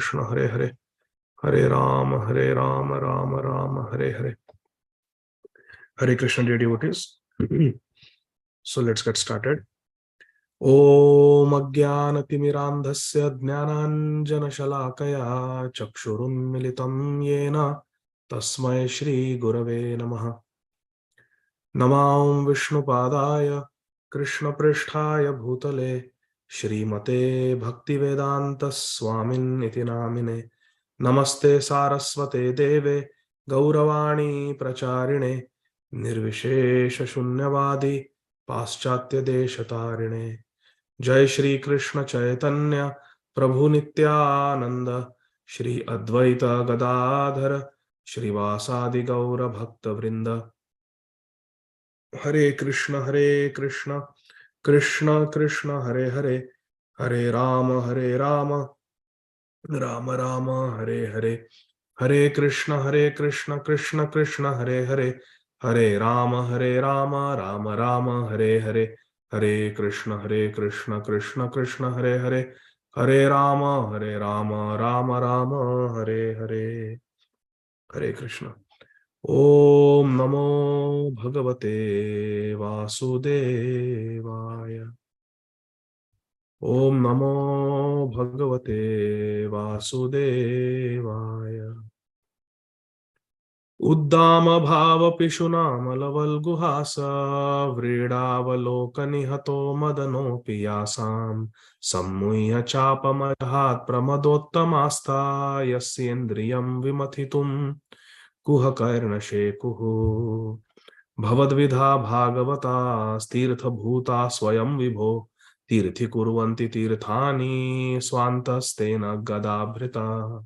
Krishna Hare Hare Hare Rama Rama Rama Hare Hare. Hare Krishna, dear devotees. So let's get started. Om Ajnanatimmirandhasya Jnananjanashalakaya Chakshurunmilitam Yena Tasmai Shri Gurave Namaha. Namam Vishnupadaya Krishna Pristhaya Bhutale Srimate Bhaktivedanta Swamin iti namine. Namaste Saraswate Deve Gauravani Pracharine Nirvishesha Shunyavadi Paschatya Deshatarine. Jai Shri Krishna Chaitanya Prabhu Nityananda Shri Advaita Gadādhara Shri Vasadi Gaura Bhakta Vrinda. Hare Krishna Krishna Krishna Hare Hare Hare Rama Rama Rama Hare Hare. Hare Krishna Krishna Krishna Hare Hare Hare Rama Rama Rama Hare Hare. Hare Krishna Krishna Krishna Hare Hare Hare Rama Rama Rama Hare Hare. Hare Krishna. Om Namo Bhagavate Vasudevaya. Om Namo Bhagavate Vasudevaya. Uddama Bhava Pishunam Laval Guhasa Vridavaloka Hato Madano Piyasam Sammuya Chapamahat Pramadottamasta Yasyendriyam Vimathitum Kuhakarna Shekuhu Bhavadvidha Bhagavata Stirtha Bhuta Swayam Vibho Tirthi Kurvanti Tirthani Swantastena Gadabhrita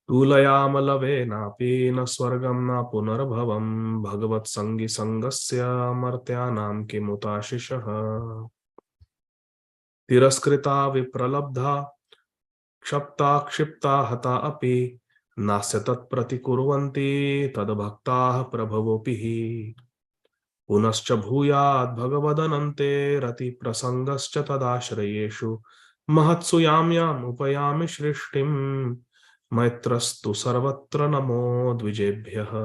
Tulayamalave Napi na Swargam na Punarbhavam Bhagavat Sangi Sangasya Martyanam Kimutashishaha Tiraskrita Vipralabdha Kshapta Kshipta Hata Api Nasyatat Pratikurvanti Tadbhaktah Prabhavopihi Punascha Bhuyad Bhagavadanante Rati Prasangascha Tadashrayeshu Mahatsu Yamyam Upayami Shrishtim Maitrastu Sarvatra Namo Dvijebhyaha.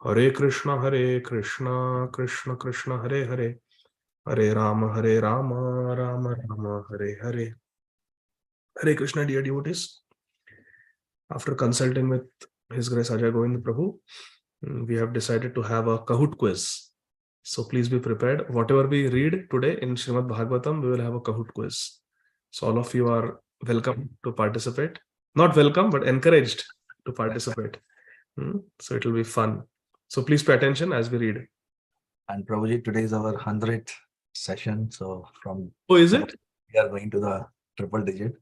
Hare Krishna Krishna Krishna Hare Hare Hare Rama Rama Rama Hare Hare. Hare Krishna, dear devotees. After consulting with His Grace Ajay Govind Prabhu, we have decided to have a Kahoot quiz. So please be prepared. Whatever we read today in Srīmad Bhāgavatam, we will have a Kahoot quiz. So all of you are welcome to participate. Not welcome, but encouraged to participate. So it will be fun. So please pay attention as we read. And Prabhuji, today is our 100th session. So from... Oh, is it? We are going to the triple digit.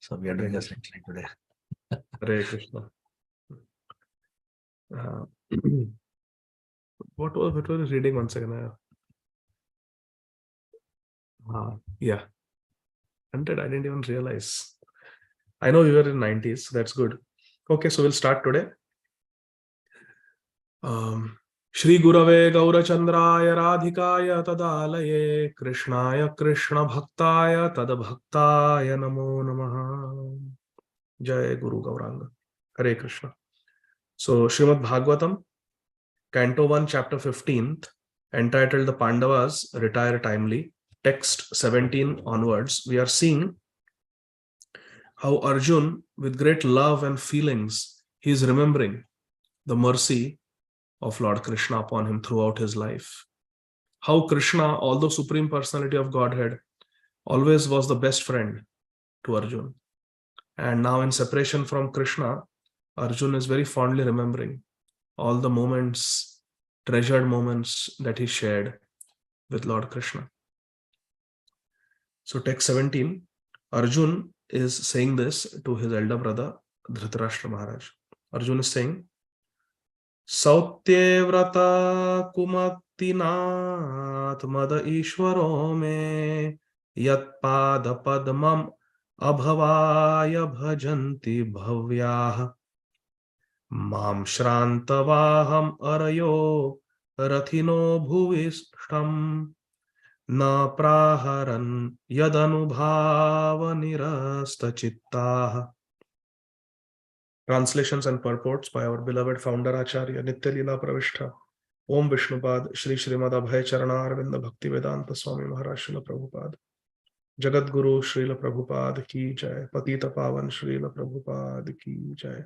So we are doing a century today. Hare Krishna. What was reading? 1 second. Yeah. 100, I didn't even realize. I know we were in 90s, so that's good. Okay, so we'll start today. Shri Gurave Gaurachandraya Radhikaya Tadalaye Krishnaya Krishna Bhaktaya Tadbhaktaya Namo Namaha. Jai Guru Gauranga. Hare Krishna. So Srimad Bhagavatam, Canto 1, Chapter 15th, entitled The Pandavas Retire Timely, text 17 onwards, we are seeing how Arjuna, with great love and feelings, he is remembering the mercy of Lord Krishna upon him throughout his life. How Krishna, although Supreme Personality of Godhead, always was the best friend to Arjuna. And now in separation from Krishna, Arjuna is very fondly remembering all the moments, treasured moments that he shared with Lord Krishna. So text 17, Arjuna is saying this to his elder brother, Dhritarashtra Maharaj. Arjuna is saying, Sautyevrata kumatinat mada ishvaro me yat pada padmam abhavaya bhajanti bhavyah mam shrantavaham arayo rathino bhuvishtam na praharan yadanubhava nirasta chittaha. Translations and purports by our beloved founder Acharya Nitya Leela Pravishta Om Vishnupad Shri Srīmad Abhay Charana Arvinda Bhakti Vedanta Swami Maharaj Srila Prabhupada Jagat Guru Srila Prabhupada Ki Jai Patita Pavan Srila Prabhupada Ki Jai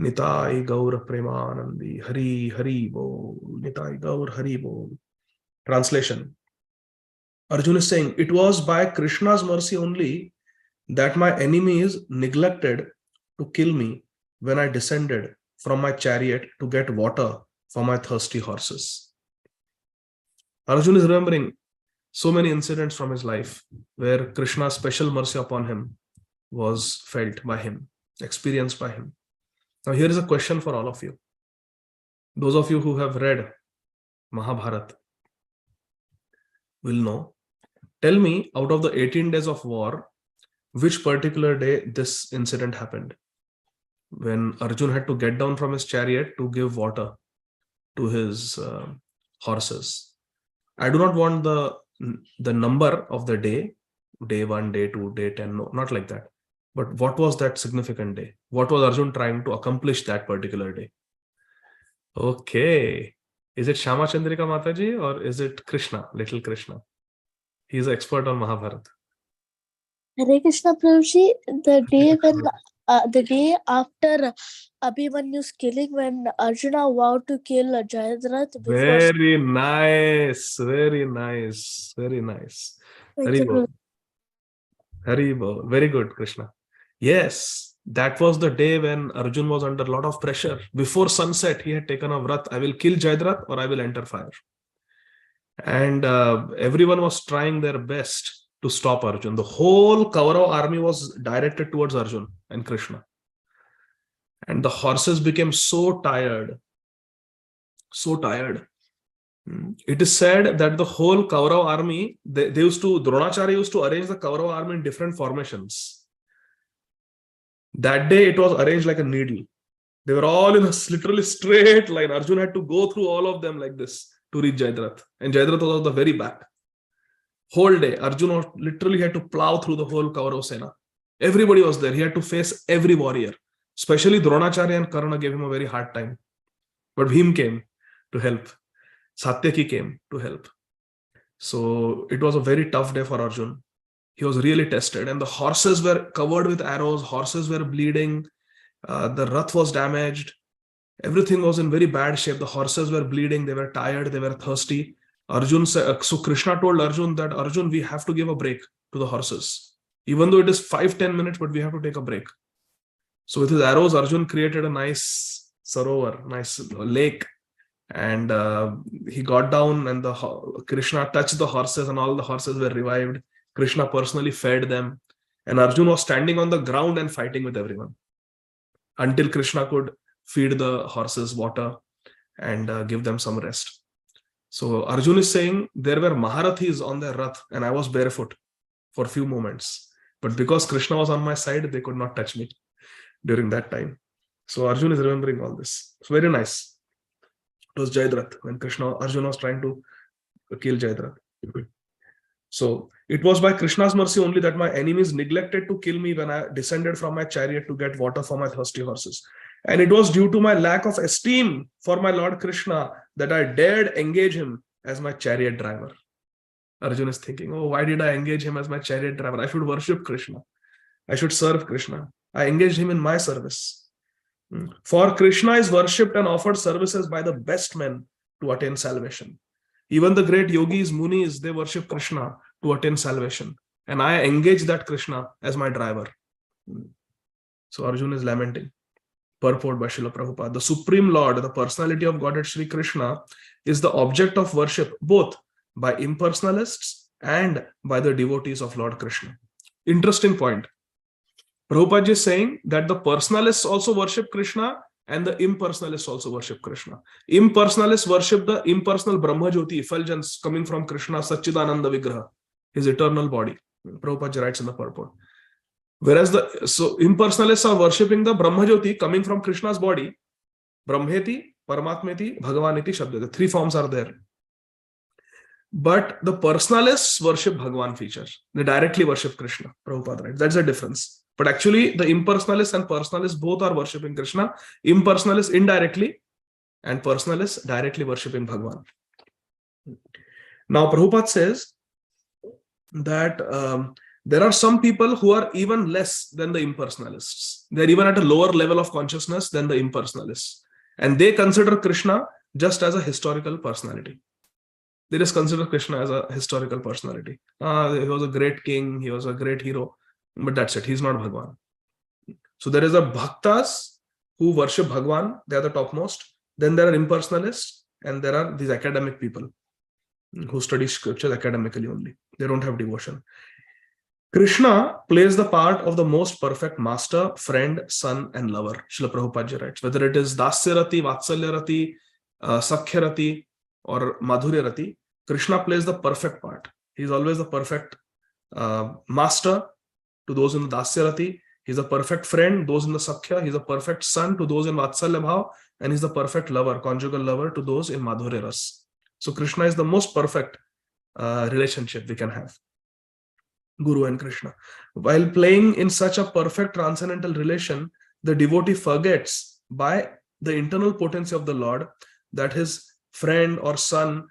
Nitai Gaur Premanandi Hari Hari Bol Nitai Gaur Hari Bol. Translation. Arjuna is saying, it was by Krishna's mercy only that my enemies neglected to kill me when I descended from my chariot to get water for my thirsty horses. Arjuna is remembering so many incidents from his life where Krishna's special mercy upon him was felt by him, experienced by him. Now here is a question for all of you. Those of you who have read Mahabharata will know. Tell me, out of the 18 days of war, which particular day this incident happened? When Arjuna had to get down from his chariot to give water to his horses. I do not want the number of the day 1, day 2, day 10, no, not like that. But what was that significant day? What was Arjuna trying to accomplish that particular day? Okay. Is it Shama Chandrika Mataji or is it Krishna, little Krishna? He is an expert on Mahabharata. Hare Krishna Prabhuji, the day after Abhimanyu's killing, when Arjuna vowed to kill Jayadratha before. Very nice, very nice, very nice. Haribol. Haribol. Very good, Krishna. Yes, that was the day when Arjuna was under a lot of pressure. Before sunset, he had taken a vrat. I will kill Jayadratha or I will enter fire. And everyone was trying their best to stop Arjuna. The whole Kaurava army was directed towards Arjuna and Krishna. And the horses became so tired. So tired. It is said that the whole Kaurava army, Dronacharya used to arrange the Kaurava army in different formations. That day it was arranged like a needle. They were all in a literally straight line. Arjuna had to go through all of them like this to reach Jayadratha. And Jayadratha was at the very back. Whole day, Arjuna literally had to plow through the whole Kaurava Sena. Everybody was there. He had to face every warrior. Especially Dronacharya and Karna gave him a very hard time. But Bhim came to help. Satyaki came to help. So it was a very tough day for Arjuna. He was really tested. And the horses were covered with arrows. Horses were bleeding. The rath was damaged. Everything was in very bad shape. The horses were bleeding. They were tired. They were thirsty. Arjuna said, so Krishna told Arjuna that, Arjuna, we have to give a break to the horses. Even though it is 5-10 minutes, but we have to take a break. So with his arrows, Arjuna created a nice sarovar, nice lake. And he got down and Krishna touched the horses and all the horses were revived. Krishna personally fed them. And Arjuna was standing on the ground and fighting with everyone. Until Krishna could feed the horses water and give them some rest. So Arjuna is saying there were Maharathis on their rath and I was barefoot for a few moments. But because Krishna was on my side, they could not touch me during that time. So Arjuna is remembering all this. It's very nice. It was Jayadratha when Arjuna was trying to kill Jayadratha. So it was by Krishna's mercy only that my enemies neglected to kill me when I descended from my chariot to get water for my thirsty horses. And it was due to my lack of esteem for my Lord Krishna that I dared engage him as my chariot driver. Arjuna is thinking, oh, why did I engage him as my chariot driver? I should worship Krishna. I should serve Krishna. I engaged him in my service. For Krishna is worshipped and offered services by the best men to attain salvation. Even the great yogis, munis, they worship Krishna to attain salvation. And I engage that Krishna as my driver. So Arjuna is lamenting. Purport by Srila Prabhupada. The Supreme Lord, the personality of Godhead Sri Krishna, is the object of worship both by impersonalists and by the devotees of Lord Krishna. Interesting point. Prabhupada is saying that the personalists also worship Krishna and the impersonalists also worship Krishna. Impersonalists worship the impersonal Brahma Jyoti, effulgence coming from Krishna, Satchidananda Vigraha, his eternal body. Prabhupada writes in the purport. Whereas impersonalists are worshipping the Brahma Jyoti coming from Krishna's body. Brahmeti, Paramatmeti, Bhagavaniti, Shabdati. 3 forms are there. But the personalists worship Bhagwan feature. They directly worship Krishna. Prabhupada, right? That's the difference. But actually, the impersonalists and personalists both are worshipping Krishna. Impersonalists indirectly and personalists directly worshipping Bhagwan. Now, Prabhupada says that there are some people who are even less than the impersonalists. They're even at a lower level of consciousness than the impersonalists. And they consider Krishna just as a historical personality. They just consider Krishna as a historical personality. He was a great king, he was a great hero, but that's it. He's not Bhagwan. So there is a bhaktas who worship Bhagwan, they are the topmost. Then there are impersonalists, and there are these academic people who study scriptures academically only. They don't have devotion. Krishna plays the part of the most perfect master, friend, son, and lover. Srila Prabhupada writes, whether it is Dasyarati, Vatsalyarati, Sakhyarati, or Madhuryarati, Krishna plays the perfect part. He's always the perfect master to those in the Dasyarati. He's a perfect friend, those in the Sakhya. He's a perfect son to those in Vatsalya Bhav. And he's the perfect lover, conjugal lover to those in Madhurya Ras. So Krishna is the most perfect relationship we can have. Guru and Krishna. While playing in such a perfect transcendental relation, the devotee forgets by the internal potency of the Lord that his friend or son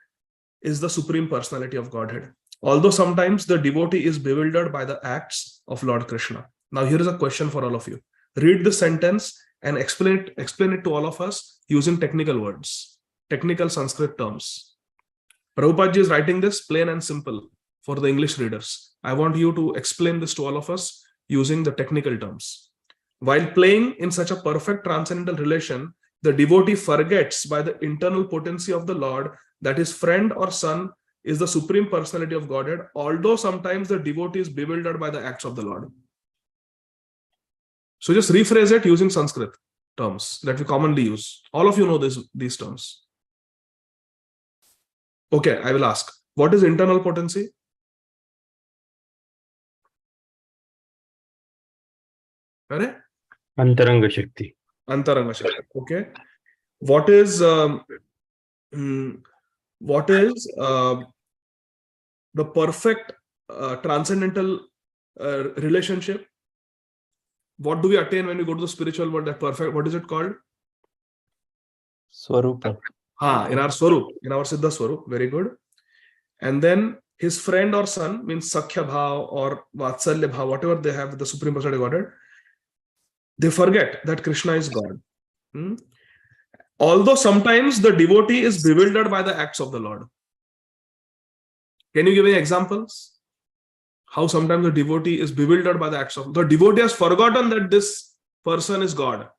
is the supreme personality of Godhead. Although sometimes the devotee is bewildered by the acts of Lord Krishna. Now here is a question for all of you. Read the sentence and explain it to all of us using technical words, technical Sanskrit terms. Prabhupada ji is writing this plain and simple for the English readers. I want you to explain this to all of us using the technical terms. While playing in such a perfect transcendental relation, the devotee forgets by the internal potency of the Lord that his friend or son is the supreme personality of Godhead, although sometimes the devotee is bewildered by the acts of the Lord. So just rephrase it using Sanskrit terms that we commonly use. All of you know these terms. Okay, I will ask. What is internal potency? Correct? Antaranga Shakti. Antaranga Shakti. Okay. What is the perfect transcendental relationship? What do we attain when we go to the spiritual world? That perfect, what is it called? Swarupa. In our Swarup, in our Siddha Swarup. Very good. And then his friend or son means Sakhya Bhav or Vatsalya Bhav, whatever they have with the Supreme Personality of Godhead. They forget that Krishna is God. Although sometimes the devotee is bewildered by the acts of the Lord. Can you give any examples? How sometimes the devotee is bewildered by the acts of the devotee has forgotten that this person is God.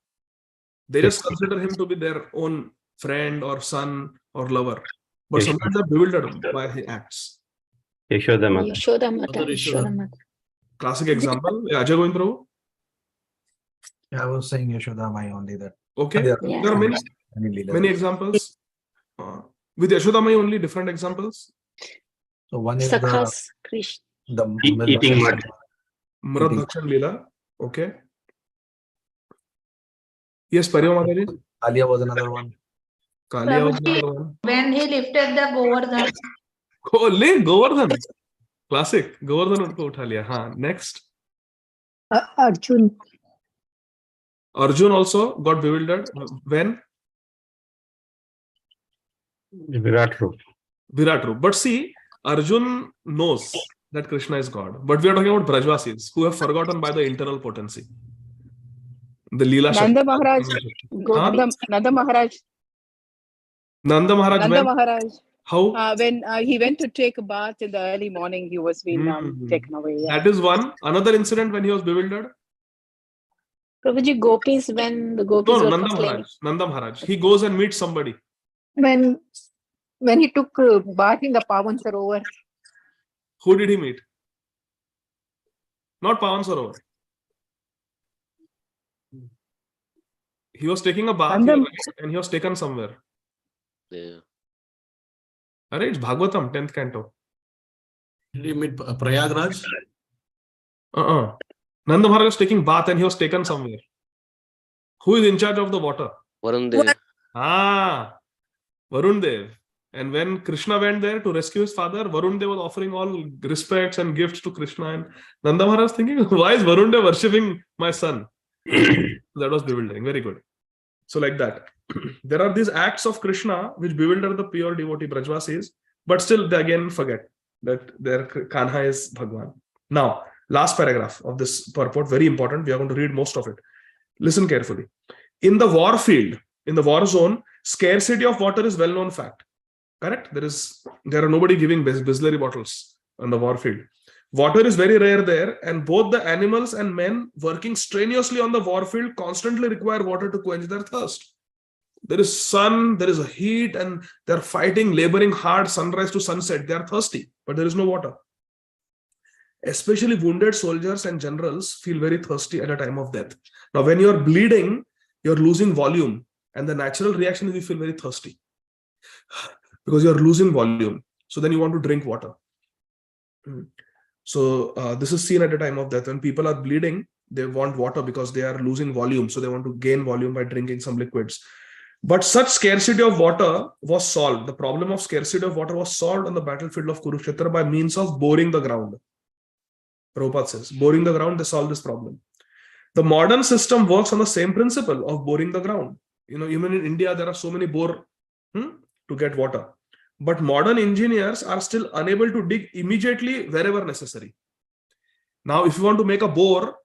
They just consider him to be their own friend or son or lover. But sometimes they're bewildered by his acts. Yashoda Mata. Yashoda. Classic example. Ajay going through? Yeah, I was saying Yashoda Mai only that. Okay. There There are many examples. With Yashoda Mai only different examples. So one is Sakhas, Krishna. the Eating mud. Mrad Bhakshan Leela. Okay. Yes, Pariva Mataji. Alia was another one. Kalia was another one. When he lifted the Govardhan. Govardhan. Classic. Govardhan unko utha liya. Haan. Next. Arjuna. Arjuna also got bewildered. When? Virat Rup. Virat Rup. But see, Arjuna knows that Krishna is God. But we are talking about Brajvasis who have forgotten by the internal potency. The Leela Nanda Shakti. Maharaj. Nanda Maharaj. Nanda Maharaj. Nanda Maharaj. How? When he went to take a bath in the early morning, he was being taken away. Yeah. That is one. Another incident when he was bewildered. Prabhuji, gopis, when the gopis were Nanda complaining. Maharaj. Nanda Maharaj. He goes and meets somebody. When he took bath in the Pavan Sarovar. Who did he meet? Not Pavan Sarovar. He was taking a bath and he was taken somewhere. Yeah. Alright, it's Bhagavatam, 10th canto. Did you meet Prayagraj? Nanda Maharaj was taking bath and he was taken somewhere. Who is in charge of the water? Varun Dev. Varun Dev. And when Krishna went there to rescue his father, Varun Dev was offering all respects and gifts to Krishna. And Nanda Maharaj was thinking, why is Varun Dev worshipping my son? That was bewildering. Very good. So like that. There are these acts of Krishna which bewilder the pure devotee Brajvasis, but still they again forget that their Kanha is Bhagwan. Now, last paragraph of this purport, very important. We are going to read most of it. Listen carefully. In the war field, in the war zone, scarcity of water is well-known fact. Correct? There are nobody giving Bisleri bottles on the war field. Water is very rare there, and both the animals and men working strenuously on the war field constantly require water to quench their thirst. There is sun, there is a heat, and they're fighting, laboring hard, sunrise to sunset. They are thirsty, but there is no water. Especially wounded soldiers and generals feel very thirsty at a time of death. Now, when you're bleeding, you're losing volume, and the natural reaction is you feel very thirsty because you're losing volume. So then you want to drink water. So this is seen at a time of death. When people are bleeding, they want water because they are losing volume. So they want to gain volume by drinking some liquids. But such scarcity of water was solved. The problem of scarcity of water was solved on the battlefield of Kurukshetra by means of boring the ground. Prabhupada says, boring the ground, they solved this problem. The modern system works on the same principle of boring the ground. You know, even in India, there are so many bore to get water. But modern engineers are still unable to dig immediately wherever necessary. Now, if you want to make a bore,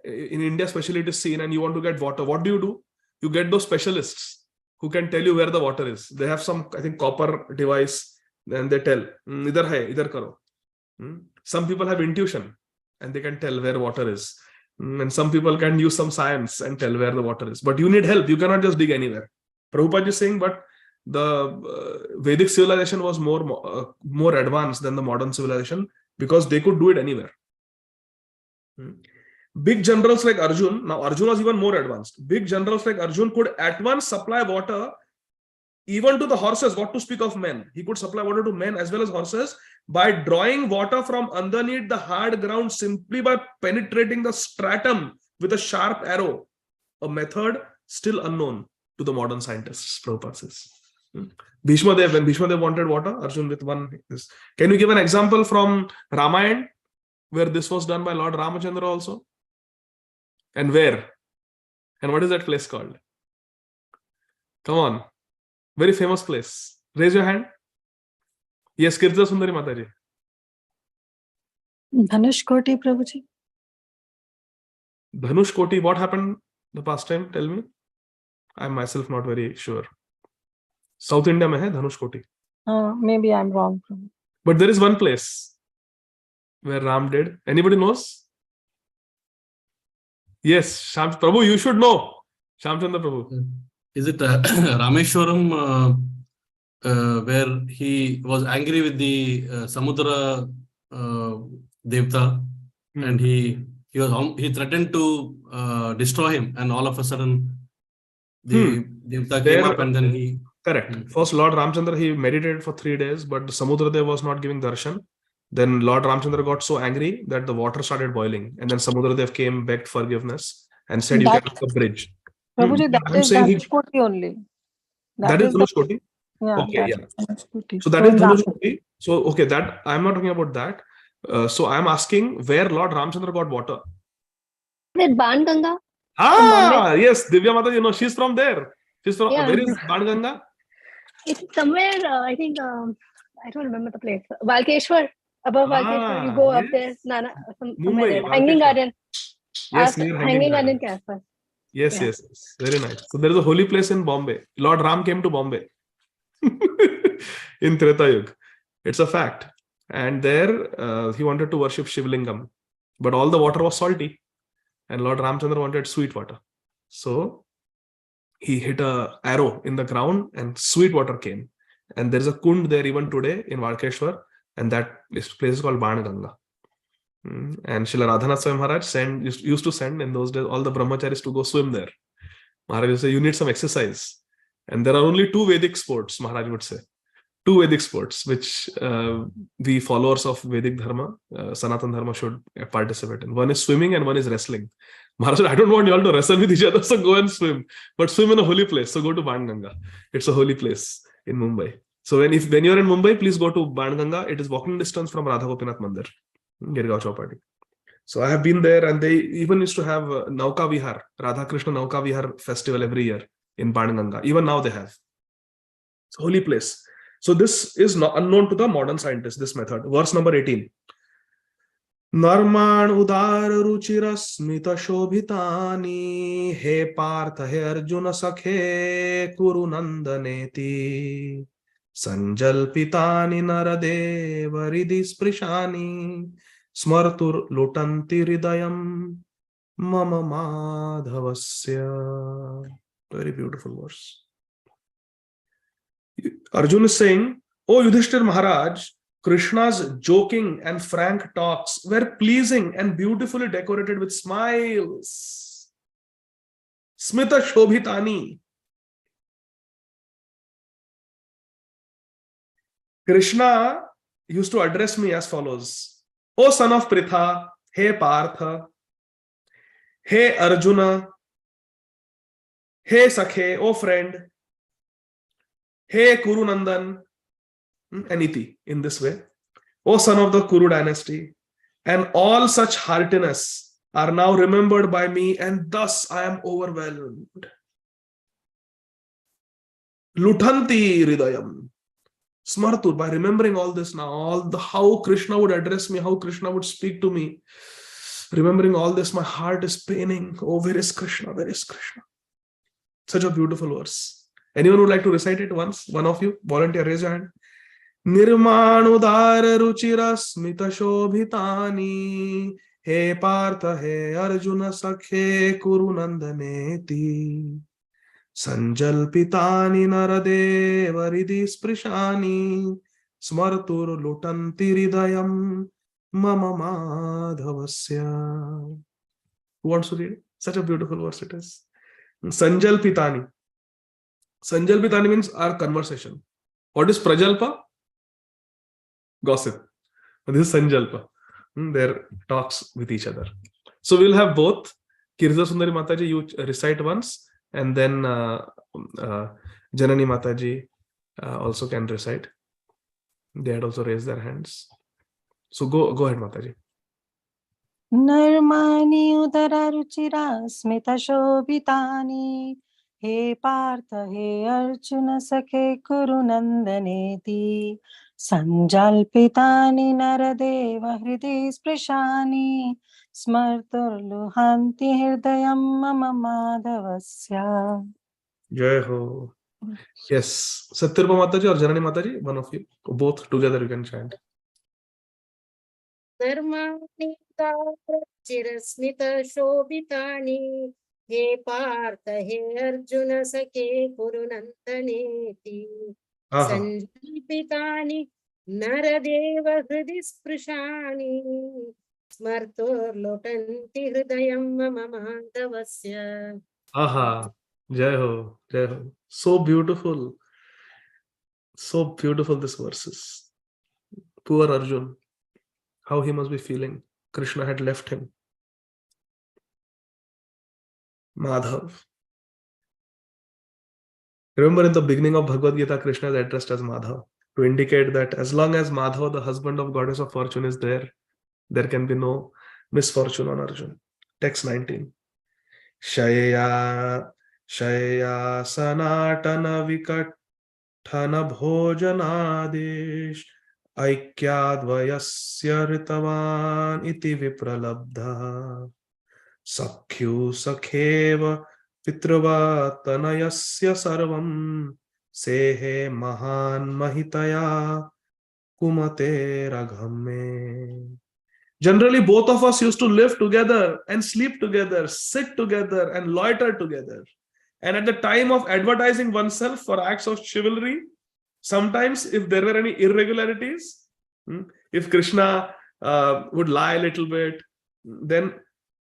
in India especially it is seen, and you want to get water, what do? You get those specialists who can tell you where the water is. They have some, I think, copper device, and they tell, idhar hai, idhar karo. Some people have intuition, and they can tell where water is. And some people can use some science and tell where the water is. But you need help. You cannot just dig anywhere. Prabhupada is saying, but the Vedic civilization was more advanced than the modern civilization because they could do it anywhere. Big generals like Arjuna, now Arjuna was even more advanced. Big generals like Arjuna could at once supply water even to the horses, what to speak of men. He could supply water to men as well as horses by drawing water from underneath the hard ground simply by penetrating the stratum with a sharp arrow, a method still unknown to the modern scientists, Prabhupada says. Bhishma Dev, when Bhishma Dev wanted water, Arjuna with one. Can you give an example from Ramayana where this was done by Lord Ramachandra also? And where? And what is that place called? Come on. Very famous place. Raise your hand. Yes, Kirta Sundari Mataji. Dhanush Koti, Prabhuji. Dhanush Koti, what happened the past time? Tell me. I'm myself not very sure. South India mein hai Dhanush Koti. Maybe I'm wrong. But there is one place where Ram did. Anybody knows? Yes, Prabhu, you should know. Shamchandra Prabhu. Is it Rameshwaram where he was angry with the Samudra Devta and he threatened to destroy him, and all of a sudden the Devta came up and then he... Correct. First, Lord Ramchandra, he meditated for 3 days, but the Samudradev was not giving darshan. Then Lord Ramchandra got so angry that the water started boiling. And then Samudradev came, begged forgiveness, and said, you can make a bridge. Prabhuji, that is Dhanush Koti only. That is Dhanush Koti? Yeah. Okay, yeah. So that is Dhanush Koti. So, okay, that I'm not talking about that. So I'm asking where Lord Ramchandra got water. That Ban Ganga? Yes, Divya Mata, you know, she's from there. She's from, where is Ban Ganga? It's somewhere, I think, I don't remember the place. Valkeshwar, above Valkeshwar, you go up there. Somewhere there. Hanging Garden. Yes, near Hanging Garden ke aaspas. Yes, yes, yes. Very nice. So there is a holy place in Bombay. Lord Ram came to Bombay in Treta Yuga. It's a fact. And there he wanted to worship Shivlingam. But all the water was salty. And Lord Ramchandra wanted sweet water. So he hit an arrow in the ground and sweet water came. And there is a kund there even today in Valkeshwar. And that place is called Ban Ganga. And Srila Radhanath Swami Maharaj used to send in those days all the brahmacharis to go swim there. Maharaj would say, you need some exercise. And there are only 2 Vedic sports, Maharaj would say. 2 Vedic sports, which we followers of Vedic Dharma, Sanatan Dharma should participate in. One is swimming and one is wrestling. Maharaj said, I don't want you all to wrestle with each other, so go and swim. But swim in a holy place, so go to Ban Ganga. It's a holy place in Mumbai. So when you're in Mumbai, please go to Banganga. It is walking distance from Radha Gopinath Mandir, Girgaon Chowpatty. So I have been there, and they even used to have Nauka Vihar, Radha Krishna Nauka Vihar festival every year in Banganga. Even now they have. It's a holy place. So this is not unknown to the modern scientists, this method. Verse number 18. Narman udar ruchirasmita shobhitani he partha he Arjuna sakhe kuru nandaneti sanjalpitani naradeva ridhi sprishani smartur lutanti hridayam mama madhavasya. Very beautiful verse. Arjuna is saying, "O Yudhishthir Maharaj, Krishna's joking and frank talks were pleasing and beautifully decorated with smiles. Smita Shobhitani. Krishna used to address me as follows: O son of Pritha, hey Partha, hey Arjuna, hey Sakhe, O friend, hey Kuru Nandan, and iti, in this way. O son of the Kuru dynasty, and all such heartiness are now remembered by me, and thus I am overwhelmed. Lutanti hridayam. Smartur, by remembering all this now, how Krishna would address me, how Krishna would speak to me. Remembering all this, my heart is paining. Oh, where is Krishna? Where is Krishna? Such a beautiful verse. Anyone would like to recite it once? One of you? Volunteer, raise your hand. Nirmanudar ruchira smita shobhitani he Partha he Arjuna sakhe kuru nandaneti sanjalpitani naradeva ridhi sprishani smartur lutanti hridayam mama madhavasya. Who wants to read? Such a beautiful verse it is. Sanjalpitani. Sanjalpitani means our conversation. What is prajalpa? Gossip. This is Sanjalpa. Their talks with each other. So we'll have both. Kirza Sundari Mataji, you recite once, and then Janani Mataji also can recite. They had also raised their hands. So go ahead, Mataji. Narmani udara ruchira smita shobhitani he Partha he Arjuna sakhe kuru nandaneti sanjalpitani naradeva hridi sprishani smartur luhanti hridayam mama madhavasya. Jai Ho. Yes. Satyarpa Mataji or Janani Mataji, one of you. Both together you can chant. Narmani chirasmita shobhitani he Partha he Arjuna sakhe kuru nandaneti sanjalpitani naradeva hridi sprishani smartur lotanti hridayam mama madhavasya. Aha. Jai Ho. Jai Ho. So beautiful. So beautiful this verses. Poor Arjun. How he must be feeling. Krishna had left him. Madhav. Remember in the beginning of Bhagavad Gita, Krishna is addressed as Madhav to indicate that as long as Madhav, the husband of Goddess of Fortune, is there, there can be no misfortune on Arjun. Text 19. Shaya sanatana vikathana bhojanadesh aikyadvayasya ritavan iti vipralabdha sakhyu sakheva pitravatanayasya sarvam sehe mahan mahitaya kumate raghamme. Generally, both of us used to live together and sleep together, sit together and loiter together. And at the time of advertising oneself for acts of chivalry, sometimes if there were any irregularities, if Krishna would lie a little bit, then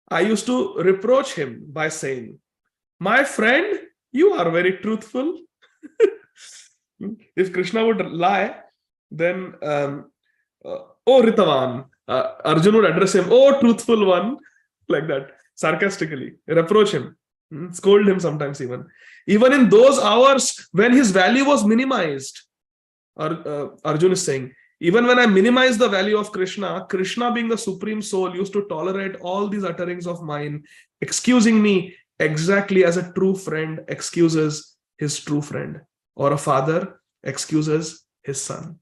I used to reproach him by saying, "My friend, you are very truthful." If Krishna would lie, then, "Oh Ritavan," Arjuna would address him, "Oh truthful one," like that, sarcastically, reproach him, scold him sometimes even in those hours when his value was minimized. Arjuna is saying, even when I minimize the value of Krishna, Krishna being the supreme soul used to tolerate all these utterings of mine, excusing me exactly as a true friend excuses his true friend, or a father excuses his son.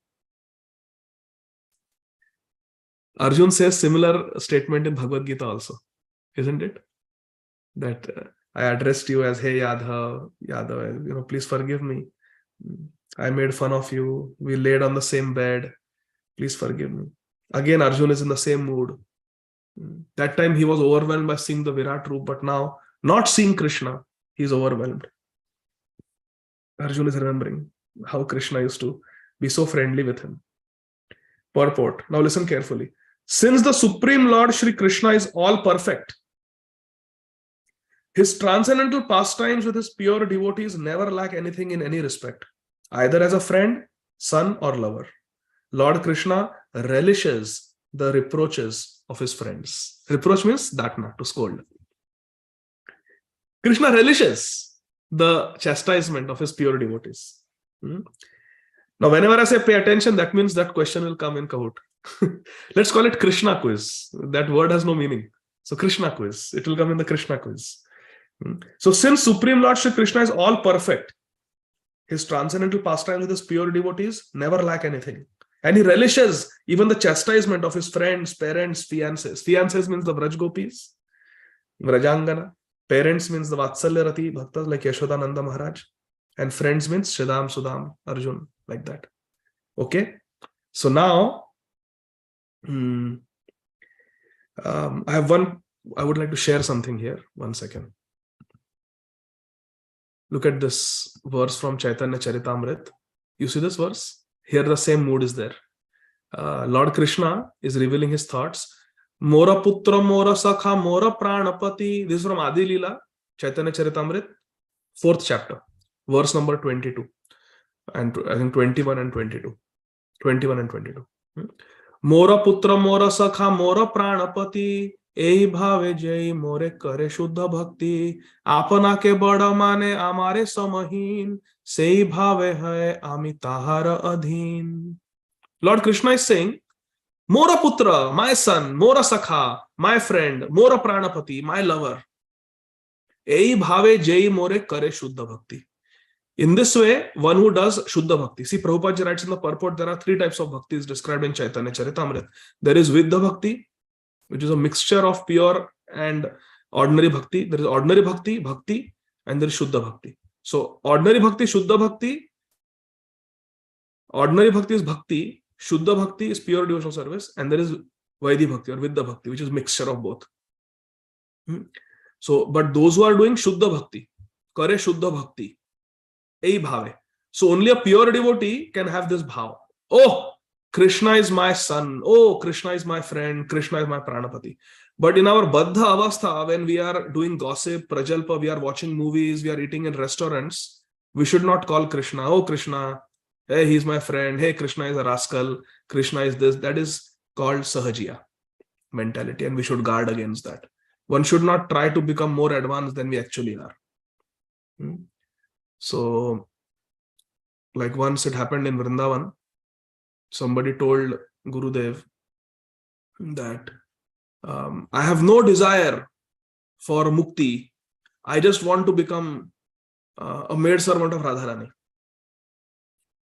Arjuna says similar statement in Bhagavad Gita also, isn't it? That I addressed you as, hey Yadav, please forgive me. I made fun of you. We laid on the same bed. Please forgive me. Again, Arjuna is in the same mood. That time he was overwhelmed by seeing the Virat Roop, but now, not seeing Krishna, he is overwhelmed. Arjuna is remembering how Krishna used to be so friendly with him. Purport. Now listen carefully. Since the Supreme Lord Shri Krishna is all perfect, his transcendental pastimes with his pure devotees never lack anything in any respect, either as a friend, son, or lover. Lord Krishna relishes the reproaches of his friends. Reproach means datna, to scold. Krishna relishes the chastisement of his pure devotees. Now, whenever I say pay attention, that means that question will come in Kahoot. Let's call it Krishna quiz. That word has no meaning. So Krishna quiz. It will come in the Krishna quiz. So since Supreme Lord Shri Krishna is all perfect, his transcendental pastimes with his pure devotees never lack anything. And he relishes even the chastisement of his friends, parents, fiancés. Fiancés means the Vraj Gopis, Vrajangana. Parents means the Vatsalya Rati Bhaktas like Yashodananda Maharaj. And friends means Shridham, Sudham, Arjun, like that. Okay? So now, I would like to share something here. 1 second. Look at this verse from Chaitanya Charitamrita. You see this verse? Here the same mood is there. Lord Krishna is revealing his thoughts. Mora putra mora sakha mora pranapati. This is from Adi Lila, Chaitanya Charitamrita, 4th chapter, verse number 22. And I think 21 and 22. 21 and 22. Mora putra mora sakha mora pranapati. एही भावे जय मोरे करे शुद्ध भक्ति आपना के बड़ा माने आमारे समहीन सेही भावे है आमी ताहार अधीन. Lord Krishna is saying, Mora Putra, my son, Mora Sakha, my friend, Mora Pranapati, my lover. Ehi bhave jai more kare shuddha bhakti. In this way, one who does shuddha bhakti. See, Prabhupada writes in the purport, there are 3 types of bhaktis described in Chaitanya Charitamrita. There is Viddha bhakti, which is a mixture of pure and ordinary bhakti. There is ordinary bhakti, bhakti, and there is shuddha bhakti. So, ordinary bhakti, shuddha bhakti. Ordinary bhakti is bhakti. Shuddha bhakti is pure devotional service, and there is Vaidhi bhakti or Viddha bhakti, which is mixture of both. So, but those who are doing shuddha bhakti, kare shuddha bhakti, ei bhave. So only a pure devotee can have this bhav. Oh, Krishna is my son. Oh, Krishna is my friend. Krishna is my pranapati. But in our baddha avastha, when we are doing gossip, prajalpa, we are watching movies, we are eating in restaurants, we should not call Krishna, oh Krishna, hey, he's my friend. Hey, Krishna is a rascal. Krishna is this. That is called sahajiya mentality, and we should guard against that. One should not try to become more advanced than we actually are. So, like once it happened in Vrindavan, somebody told Gurudev that I have no desire for mukti. I just want to become a maid servant of Radharani.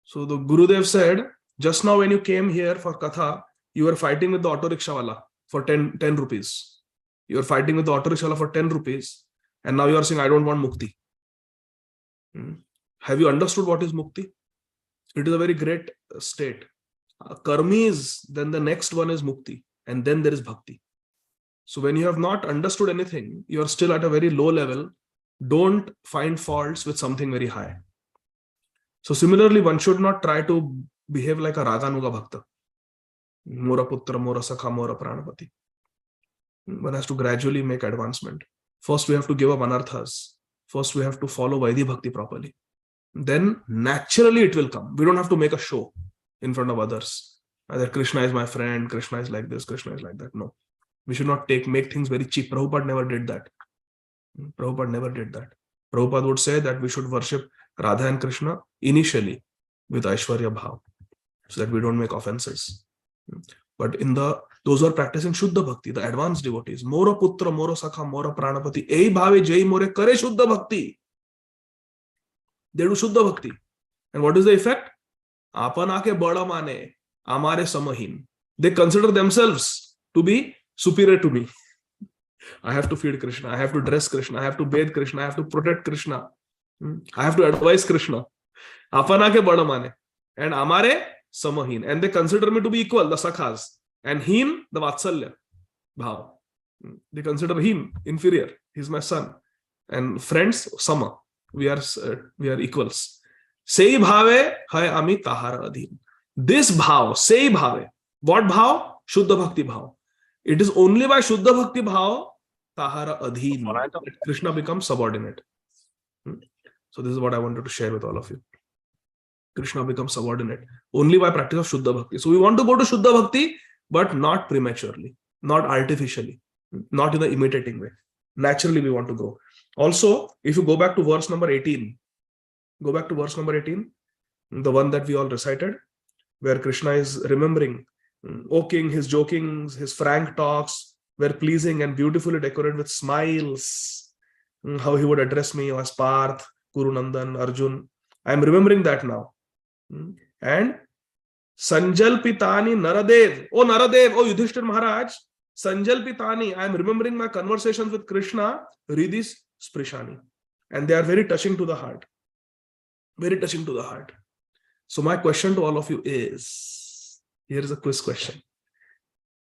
So the Gurudev said, just now when you came here for Katha, you were fighting with the auto rickshaw wala for 10 rupees. You were fighting with the auto rickshaw wala for 10 rupees. And now you are saying, I don't want mukti. Have you understood what is mukti? It is a very great state. Karmi is, then the next one is mukti. And then there is bhakti. So when you have not understood anything, you are still at a very low level. Don't find faults with something very high. So similarly, one should not try to behave like a Raganuga Bhakta. Mora Putra, Mora Sakha, Mora Pranapati. One has to gradually make advancement. First, we have to give up anarthas. First, we have to follow Vaidhi Bhakti properly. Then naturally it will come. We don't have to make a show in front of others. Either Krishna is my friend, Krishna is like this, Krishna is like that. No. We should not make things very cheap. Prabhupada never did that. Prabhupada never did that. Prabhupada would say that we should worship Radha and Krishna initially with Aishwarya Bhav. so that we don't make offenses. But in those who are practicing Shuddha Bhakti, the advanced devotees, Mora Putra, Mora Sakha, Mora Pranapati, Ei Bhave Jai More Kare Shuddha Bhakti. They do Shuddha Bhakti. And what is the effect? Apana ke bada mane, amare samahin. They consider themselves to be superior to me. I have to feed Krishna, I have to dress Krishna, I have to bathe Krishna, I have to protect Krishna, I have to advise Krishna. Apana ke bada mane. And amare samahin. And they consider me to be equal, the sakhas. And hin, the vatsalya bhav. They consider him inferior. He's my son. And friends, sama. We are equals. Sei bhave hai ami tahara adhin. This bhav, sei bhave. What bhav? Shuddha Bhakti bhav. It is only by Shuddha Bhakti bhav, tahara adhin, that Krishna becomes subordinate. So this is what I wanted to share with all of you. Krishna becomes subordinate only by practice of Shuddha Bhakti. So we want to go to Shuddha Bhakti, but not prematurely, not artificially, not in an imitating way. Naturally, we want to grow. Also, if you go back to verse number 18, the one that we all recited, where Krishna is remembering, O king, his jokings, his frank talks were pleasing and beautifully decorated with smiles. How he would address me as Parth, Kurunandan, Arjun. I am remembering that now. And Sanjalpitani Naradev, oh Yudhishthir Maharaj, Sanjalpitani, I am remembering my conversations with Krishna, Ridis Sprishani. And they are very touching to the heart. Very touching to the heart. So my question to all of you is, here is a quiz question.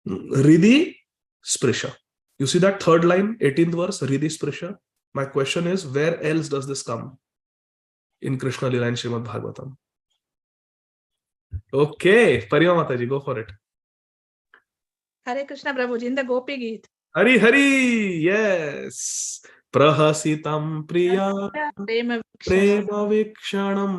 Ridi Sprisha. You see that third line, 18th verse, Ridi Sprisha. My question is, where else does this come in Krishna Lila and Srīmad Bhāgavatam? Okay, Parima Mataji, go for it. Hare Krishna Prabhuji, in the Gopi Geet. Hari Hari, yes. Prahasitam Priya Prema Vikshanam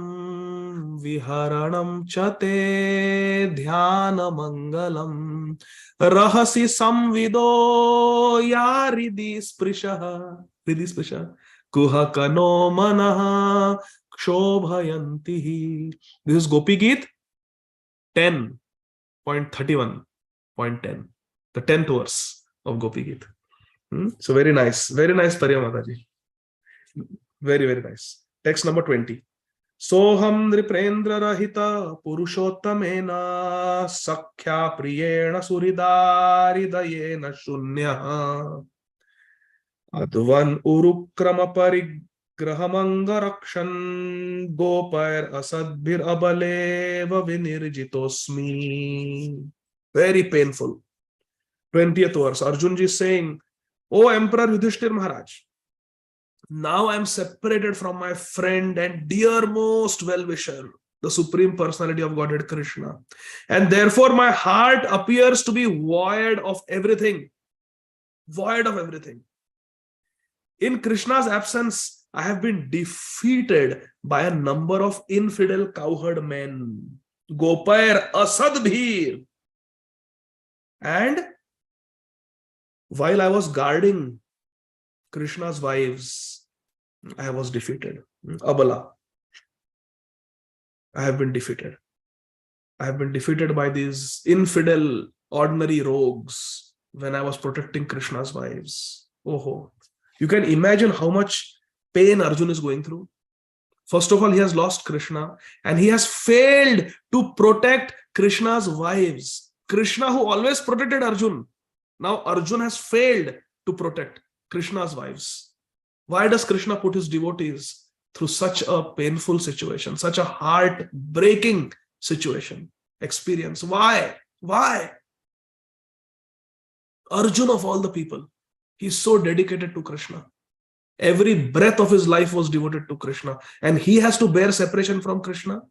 Viharanam Chate Dhyana Mangalam Rahasi Samvido Yaridi Sprisha Kuhakano Manaha Kshobhayantihi. This is Gopi Geet 10.31.10, the 10th verse of Gopi Geet. So very nice, Pariya Mataji. Very, very nice. Text number 20. Soham Nriprendra Rahita Purushottamena Sakhya Priyena Suridari Dayena Shunyaha Advan Urukrama Parigrahamangarakshan Gopair Asadbhir Abaleva Vinirjitosmi. Very painful. 20th verse. Arjunji is saying, O Emperor Yudhishthir Maharaj, now I am separated from my friend and dearmost well-wisher, the Supreme Personality of Godhead Krishna. And therefore my heart appears to be void of everything. Void of everything. In Krishna's absence, I have been defeated by a number of infidel cowherd men. Gopair Asadbhir. And while I was guarding Krishna's wives, I was defeated. Abala. I have been defeated. I have been defeated by these infidel, ordinary rogues when I was protecting Krishna's wives. Oh, you can imagine how much pain Arjuna is going through. First of all, he has lost Krishna and he has failed to protect Krishna's wives. Krishna, who always protected Arjuna, now Arjuna has failed to protect Krishna's wives. Why does Krishna put his devotees through such a painful situation, such a heart-breaking situation, experience? Why? Arjuna, of all the people, he's so dedicated to Krishna. Every breath of his life was devoted to Krishna, and he has to bear separation from Krishna,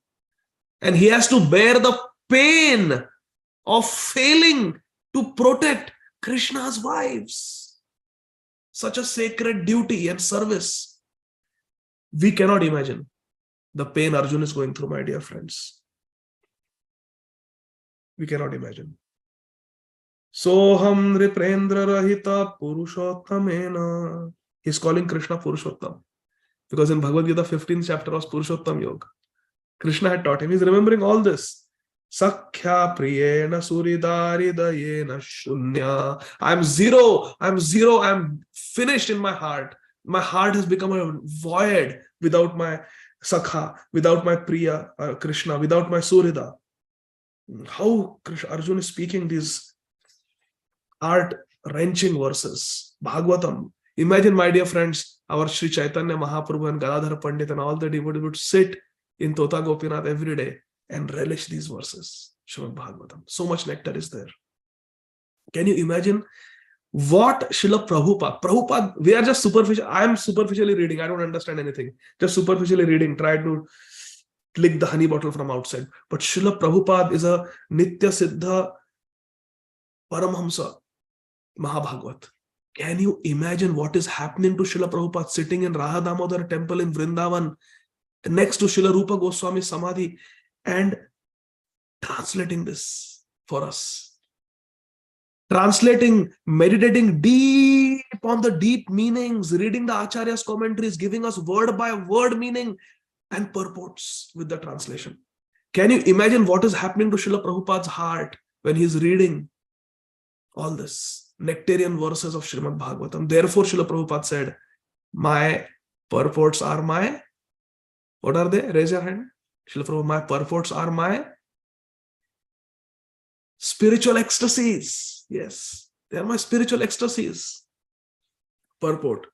and he has to bear the pain of failing to protect Krishna's wives. Such a sacred duty and service. We cannot imagine the pain Arjuna is going through, my dear friends. We cannot imagine. Soham Nriprendra Rahita Purushottamena. He's calling Krishna Purushottam. Because in Bhagavad Gita 15th chapter was Purushottam Yoga. Krishna had taught him. He's remembering all this. Sakhya priyena suridaridayena shunya. I'm zero. I'm finished in my heart. My heart has become a void without my Sakha, without my Priya, Krishna, without my Surida. How Arjuna is speaking these heart-wrenching verses. Bhagavatam. Imagine, my dear friends, our Sri Chaitanya Mahaprabhu and Gadadhara Pandit and all the devotees would sit in Tota Gopinath every day and relish these verses. Srimad Bhagavatam. So much nectar is there. Can you imagine what Srila Prabhupada, we are just superficial. I am superficially reading. I don't understand anything. Just superficially reading, try to lick the honey bottle from outside. But Srila Prabhupada is a Nitya Siddha Paramhamsa Mahabhagavat. Can you imagine what is happening to Srila Prabhupada sitting in Radha Damodar temple in Vrindavan next to Srila Rupa Goswami Samadhi and translating this for us? Translating, meditating deep on the deep meanings, reading the Acharya's commentaries, giving us word by word meaning and purports with the translation. Can you imagine what is happening to Srila Prabhupada's heart when he's reading all this nectarian verses of Srimad Bhagavatam? Therefore, Srila Prabhupada said, my purports are my, what are they? Raise your hand. Srila Prabhupada, my purports are my spiritual ecstasies. Yes, they are my spiritual ecstasies. Purport.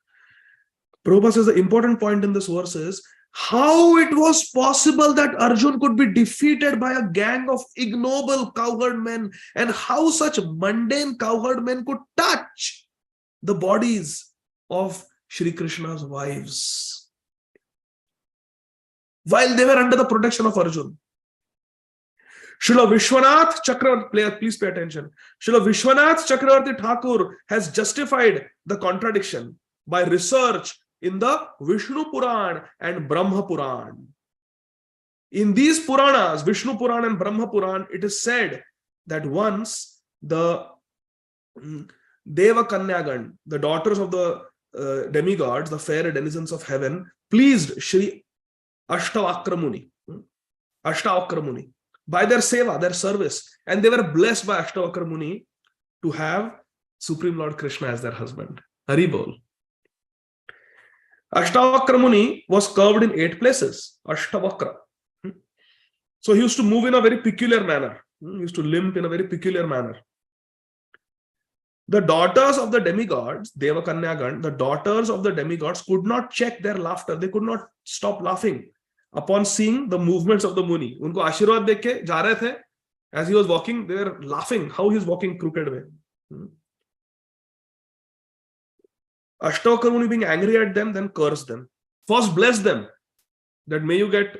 Prabhupada says the important point in this verse is how it was possible that Arjuna could be defeated by a gang of ignoble cowherd men, and how such mundane cowherd men could touch the bodies of Shri Krishna's wives while they were under the protection of Arjuna. Srila Vishwanath Chakravarti, please pay attention. Srila Vishwanath Chakravarti Thakur has justified the contradiction by research in the Vishnu Puran and Brahma Puran. In these Puranas, Vishnu Puran and Brahma Puran, it is said that once the Deva Kanyagan, the daughters of the demigods, the fair denizens of heaven, pleased Shri Ashtavakramuni by their seva, their service, and they were blessed by Ashtavakramuni to have Supreme Lord Krishna as their husband. Hari Bol. Ashtavakramuni was curved in 8 places. Ashtavakra. So he used to move in a very peculiar manner. He used to limp in a very peculiar manner. The daughters of the demigods, Deva Kanyagan, the daughters of the demigods could not check their laughter. They could not stop laughing upon seeing the movements of the Muni. Unko Ashirwad dekh ke ja rahe the. As he was walking, they were laughing how he is walking crooked way. Ashtavakra Muni being angry at them, then cursed them. First bless them that may you get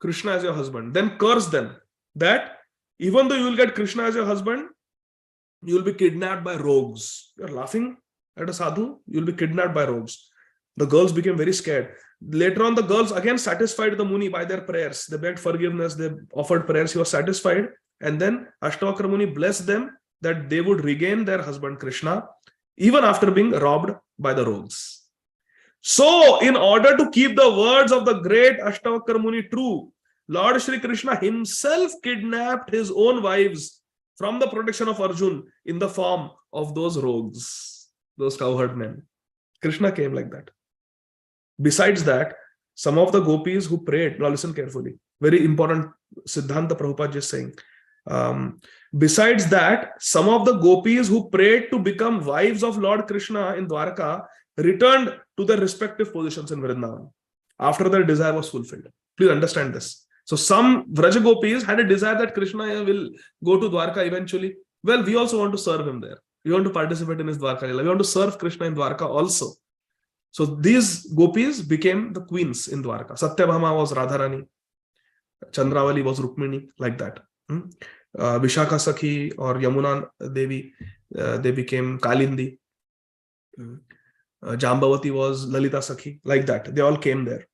Krishna as your husband. Then curse them that even though you will get Krishna as your husband, you will be kidnapped by rogues. You are laughing at a sadhu, you will be kidnapped by rogues. The girls became very scared. Later on, the girls again satisfied the Muni by their prayers. They begged forgiveness, they offered prayers, he was satisfied. And then Ashtavakra Muni blessed them that they would regain their husband Krishna even after being robbed by the rogues. So, in order to keep the words of the great Ashtavakra Muni true, Lord Shri Krishna himself kidnapped his own wives from the protection of Arjuna in the form of those rogues, those cowherd men. Krishna came like that. Besides that, some of the gopis who prayed, now listen carefully, very important Siddhanta Prabhupada is saying. Besides that, some of the gopis who prayed to become wives of Lord Krishna in Dwarka returned to their respective positions in Vrindavan after their desire was fulfilled. Please understand this. So some Vraja gopis had a desire that Krishna will go to Dwarka eventually. Well, we also want to serve him there. We want to participate in his Dwarka Lila. We want to serve Krishna in Dwarka also. So these gopis became the queens in Dwarka. Satyabhama was Radharani. Chandravali was Rukmini, like that. Vishakha Sakhi or Yamuna Devi, they became Kalindi. Jambavati was Lalita Sakhi, like that. They all came there.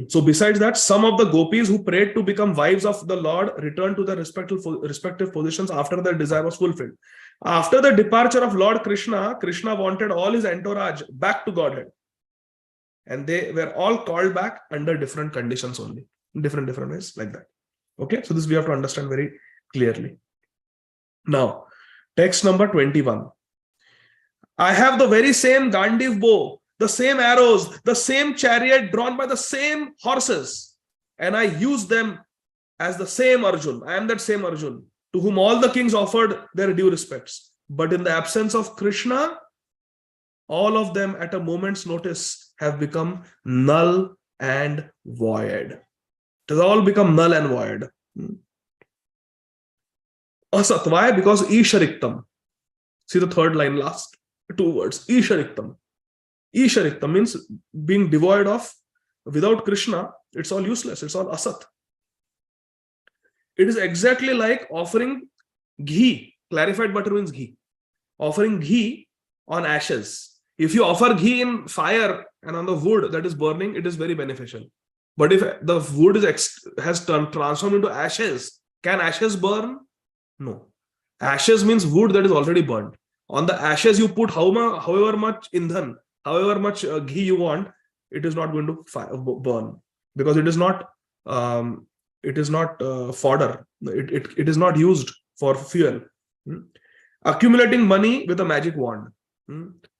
So besides that, some of the gopis who prayed to become wives of the Lord returned to their respective positions after their desire was fulfilled. After the departure of Lord Krishna, Krishna wanted all his entourage back to Godhead. And they were all called back under different conditions only. Different ways, like that. Okay, so this we have to understand very clearly. Now, text number 21. I have the very same Gandiv bow, the same arrows, the same chariot drawn by the same horses, and I use them as the same Arjuna. I am that same Arjuna to whom all the kings offered their due respects. But in the absence of Krishna, all of them at a moment's notice have become null and void. It has all become null and void. Asat. Why? Because Ishariktam. See the third line, last two words. Ishariktam. Ishariktam means being devoid of, without Krishna, it's all useless. It's all asat. It is exactly like offering ghee. Clarified butter means ghee. Offering ghee on ashes. If you offer ghee in fire and on the wood that is burning, it is very beneficial. But if the wood has transformed into ashes, can ashes burn? No. Ashes means wood that is already burned. On the ashes you put however much indhan, however much ghee you want, it is not going to burn, because it is not fodder. It is not used for fuel. Accumulating money with a magic wand.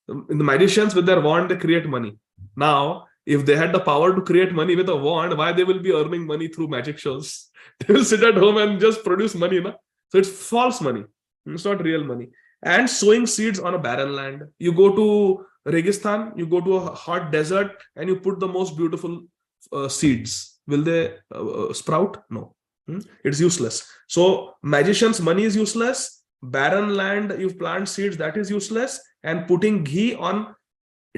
The magicians with their wand, they create money. Now, if they had the power to create money with a wand, why they will be earning money through magic shows? They will sit at home and just produce money. Na? So it's false money. It's not real money. And sowing seeds on a barren land. You go to Registan, you go to a hot desert, and you put the most beautiful seeds. Will they sprout? No. It's useless. So magicians' money is useless. Barren land, you plant seeds, that is useless. And putting ghee on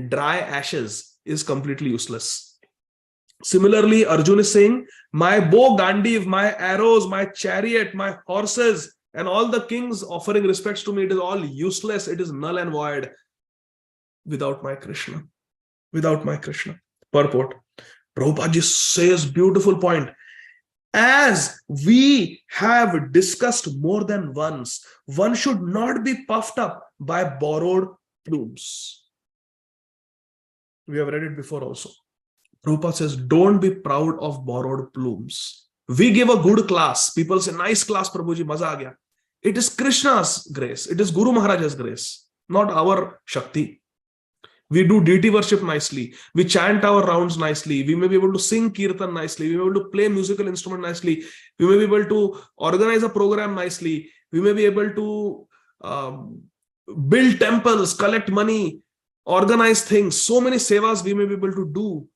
dry ashes is completely useless. Similarly, Arjuna is saying, my bow, Gandiv, my arrows, my chariot, my horses, and all the kings offering respects to me, it is all useless. It is null and void without my Krishna. Without my Krishna. Purport. Prabhupada ji says, beautiful point. As we have discussed more than once, one should not be puffed up by borrowed plumes. We have read it before also. Prabhupada says, don't be proud of borrowed plumes. We give a good class. People say, nice class, Prabhuji, maza aa gaya. It is Krishna's grace. It is Guru Maharaj's grace, not our Shakti. We do deity worship nicely. We chant our rounds nicely. We may be able to sing kirtan nicely. We may be able to play musical instrument nicely. We may be able to organize a program nicely. We may be able to build temples, collect money, organize things. So many sevas we may be able to do.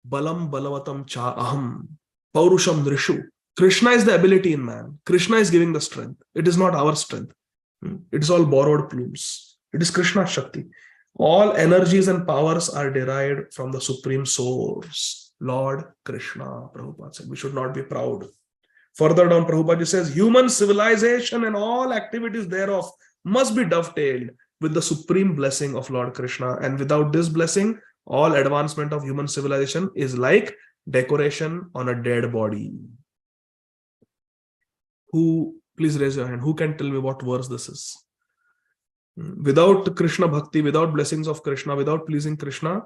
Balam balavatam cha aham. Paurusham nrishu. Krishna is the ability in man. Krishna is giving the strength. It is not our strength. It is all borrowed plumes. It is Krishna's Shakti. All energies and powers are derived from the supreme source, Lord Krishna. Prabhupada said, we should not be proud. Further down, Prabhupada says, human civilization and all activities thereof must be dovetailed with the supreme blessing of Lord Krishna. And without this blessing, all advancement of human civilization is like decoration on a dead body. Who, please raise your hand, who can tell me what verse this is? Without Krishna Bhakti, without blessings of Krishna, without pleasing Krishna,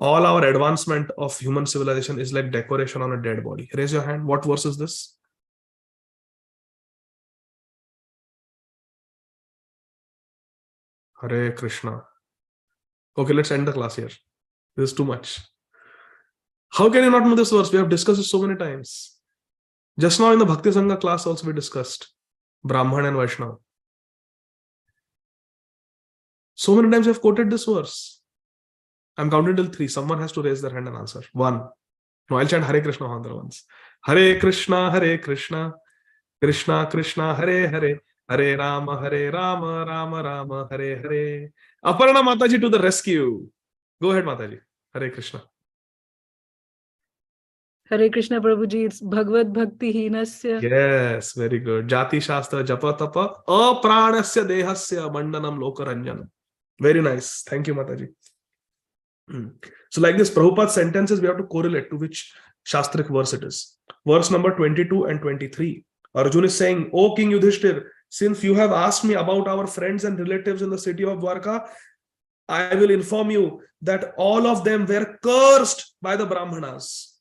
all our advancement of human civilization is like decoration on a dead body. Raise your hand. What verse is this? Hare Krishna. Okay, let's end the class here. This is too much. How can you not know this verse? We have discussed it so many times. Just now in the Bhakti Sangha class also we discussed Brahman and Vaishnava. So many times we have quoted this verse. I'm counting till 3. Someone has to raise their hand and answer. 1. No, I'll chant Hare Krishna once. Hare Krishna, Krishna Krishna, Hare Hare, Hare Rama, Rama Rama, Hare Hare. Aparna Mataji to the rescue. Go ahead, Mataji. Hare Krishna. Hare Krishna Prabhuji, it's Bhagavad Bhakti Hinasya. Yes, very good. Jati Shastra Japa Tapa Apranasya Dehasya Mandanam Lokaranjanam. Very nice. Thank you, Mataji. So like this, Prabhupada's sentences, we have to correlate to which Shastric verse it is. Verse number 22 and 23. Arjuna is saying, O King Yudhishthir, since you have asked me about our friends and relatives in the city of Dwarka, I will inform you that all of them were cursed by the Brahmanas.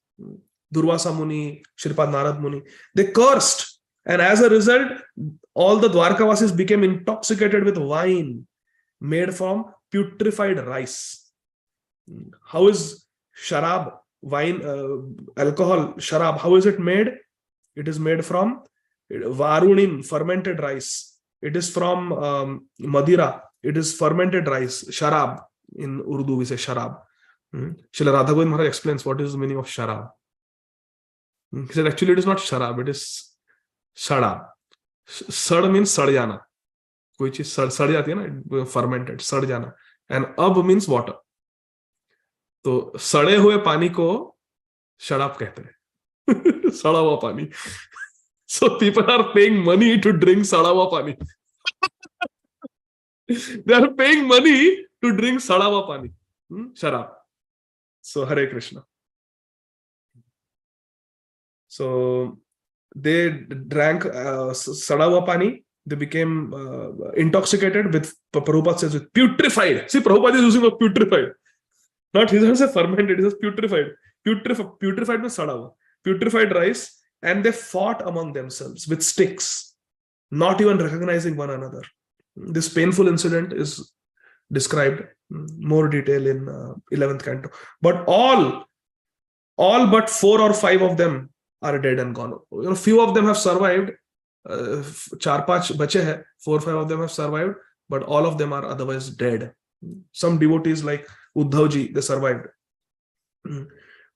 Durvasa Muni, Shripad Narad Muni. They cursed. And as a result, all the Dwarkavasis became intoxicated with wine made from putrefied rice. How is sharab, wine, alcohol, sharab, how is it made? It is made from varunin, fermented rice. It is from madira. It is fermented rice, sharab. In Urdu, we say sharab. Srila Radha Govind Maharaj explains what is the meaning of sharab. He said, actually, it is not sharab, it is shadab. Sad means sad jana. Koi cheez sad jati hai na, fermented, sad jana. And ab means water. So, sade hue pani ko shadab kehte hain. Sada hua pani. So, people are paying money to drink sada hua pani. They are paying money to drink sada hua pani. Sharab. So, Hare Krishna. So, they drank sada hua pani. They became intoxicated with, Prabhupada says, with putrefied. See, Prabhupada is using a putrefied. Not, he doesn't say fermented, he says putrefied. Putrefied means sada hua. Putrefied rice. And they fought among themselves with sticks, not even recognizing one another. This painful incident is described more detail in 11th canto. But all but 4 or 5 of them are dead and gone. Few of them have survived. 4-5 bache hai. 4 or 5 of them have survived, but all of them are otherwise dead. Some devotees like Uddhavji, they survived.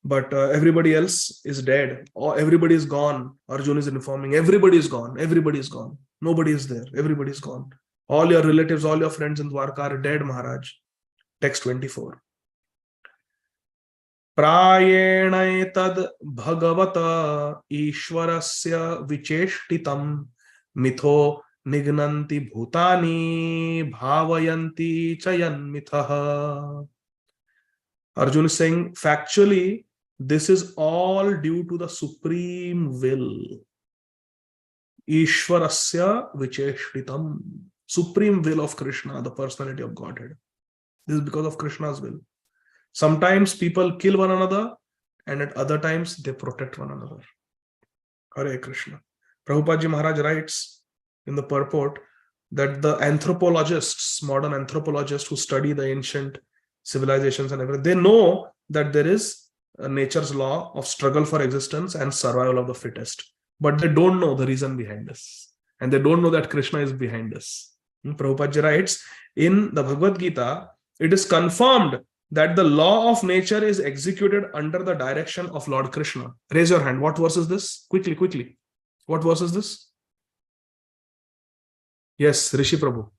But everybody else is dead. Everybody is gone. Arjuna is informing, everybody is gone. Everybody is gone. Nobody is there. Everybody is gone. All your relatives, all your friends in Dwarka are dead, Maharaj. Text 24. Prayena tad bhagavata ishwarasya vicheshtitam mitho nignanti bhutani bhavayanti chayan mithaha. Arjuna is saying, factually, this is all due to the supreme will. Ishwarasya vicheshtitam. Supreme will of Krishna, the personality of Godhead. This is because of Krishna's will. Sometimes people kill one another, and at other times they protect one another. Hare Krishna. Prabhupada Ji Maharaj writes in the purport that the anthropologists, modern anthropologists who study the ancient civilizations and everything, they know that there is a nature's law of struggle for existence and survival of the fittest. But they don't know the reason behind this. And they don't know that Krishna is behind this. Prabhupada Ji writes, in the Bhagavad Gita, it is confirmed that the law of nature is executed under the direction of Lord Krishna. Raise your hand. What verse is this? Quickly. What verse is this? Yes, Rishi Prabhu.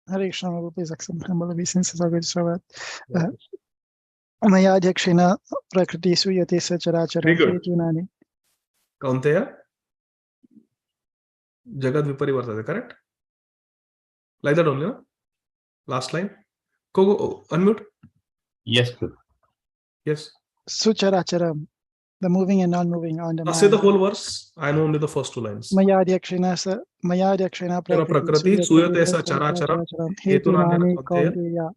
Hare Krishna, please accept humble obeisances of good servant. Maya Adhyakshena Prakriti Suyate Sacharacharam Hetunani. Kaunteya? Jagad Viparivartate, correct? Like that only, no? Last line. Go unmute. Yes, sir. Yes. Sucharacharam, the moving and non-moving on the mind. Say the whole verse. I know only the first 2 lines. Maya Adhyakshena Prakriti Suyate Sacharacharam Hetunani Kaunteya.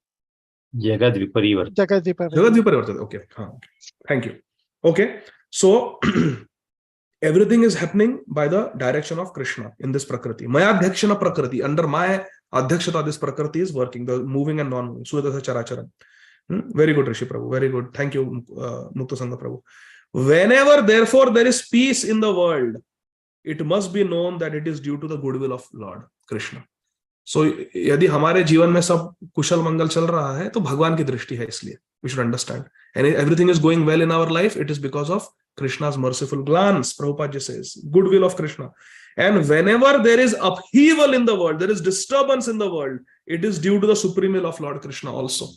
Jagad Viparivartate. Jagad Viparivartate. Okay. Thank you. Okay. So everything is happening by the direction of Krishna in this Prakriti. Maya Adhyakshana Prakriti. Under my Adhyakshata, this Prakriti is working, the moving and non-moving. Suyate Sacharacharam. Very good, Rishi Prabhu. Very good. Thank you, Mukta Sangha Prabhu. Whenever, therefore, there is peace in the world, it must be known that it is due to the goodwill of Lord Krishna. So, यदि हमारे जीवन में सब कुशल मंगल चल रहा है, तो भगवान की दृष्टि है इसलिए. We should understand. And everything is going well in our life, it is because of Krishna's merciful glance. Prabhupada says, goodwill of Krishna. And whenever there is upheaval in the world, there is disturbance in the world, it is due to the supreme will of Lord Krishna also.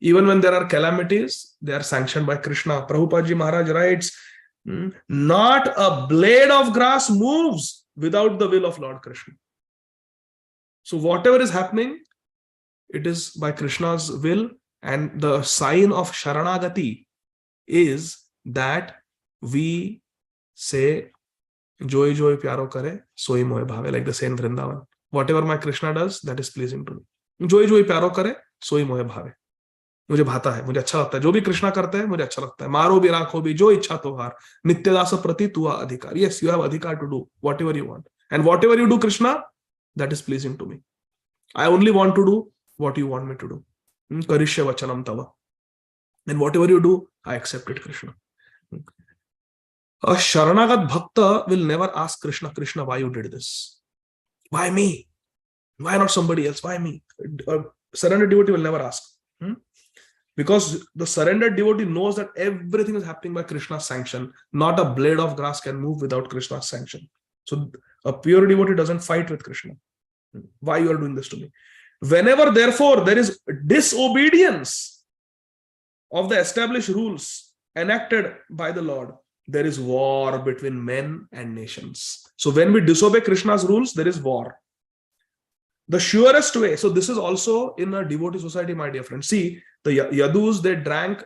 Even when there are calamities, they are sanctioned by Krishna. Prabhupada Ji Maharaj writes, not a blade of grass moves without the will of Lord Krishna. So whatever is happening, it is by Krishna's will, and the sign of Sharanagati is that we say, Joy Joy Pyaro Kare, Soi Mohe Bhave, like the same Vrindavan. Whatever my Krishna does, that is pleasing to me. Joy Joy Pyaro Kare, Soi Mohe Bhave. मुझे भाता है, मुझे अच्छा लगता है, जो भी कृष्णा करते हैं मुझे अच्छा लगता है, मारो भी राखो भी जो इच्छा तो हार, नित्यदास प्रति तुआ अधिकार. Yes, you have adhikar to do whatever you want, and whatever you do, Krishna, that is pleasing to me. I only want to do what you want me to do. Karishya vachanam tava. And whatever you do, I accept it, Krishna. A Sharanagat Bhakta will never ask Krishna, Krishna, why you did this? Why me? Why not somebody else? Why me? A surrendered devotee will never ask. Because the surrendered devotee knows that everything is happening by Krishna's sanction. Not a blade of grass can move without Krishna's sanction. So a pure devotee doesn't fight with Krishna. Why you are doing this to me? Whenever, therefore, there is disobedience of the established rules enacted by the Lord, there is war between men and nations. So when we disobey Krishna's rules, there is war. The surest way, so this is also in a devotee society, my dear friends. See, the Yadus, they drank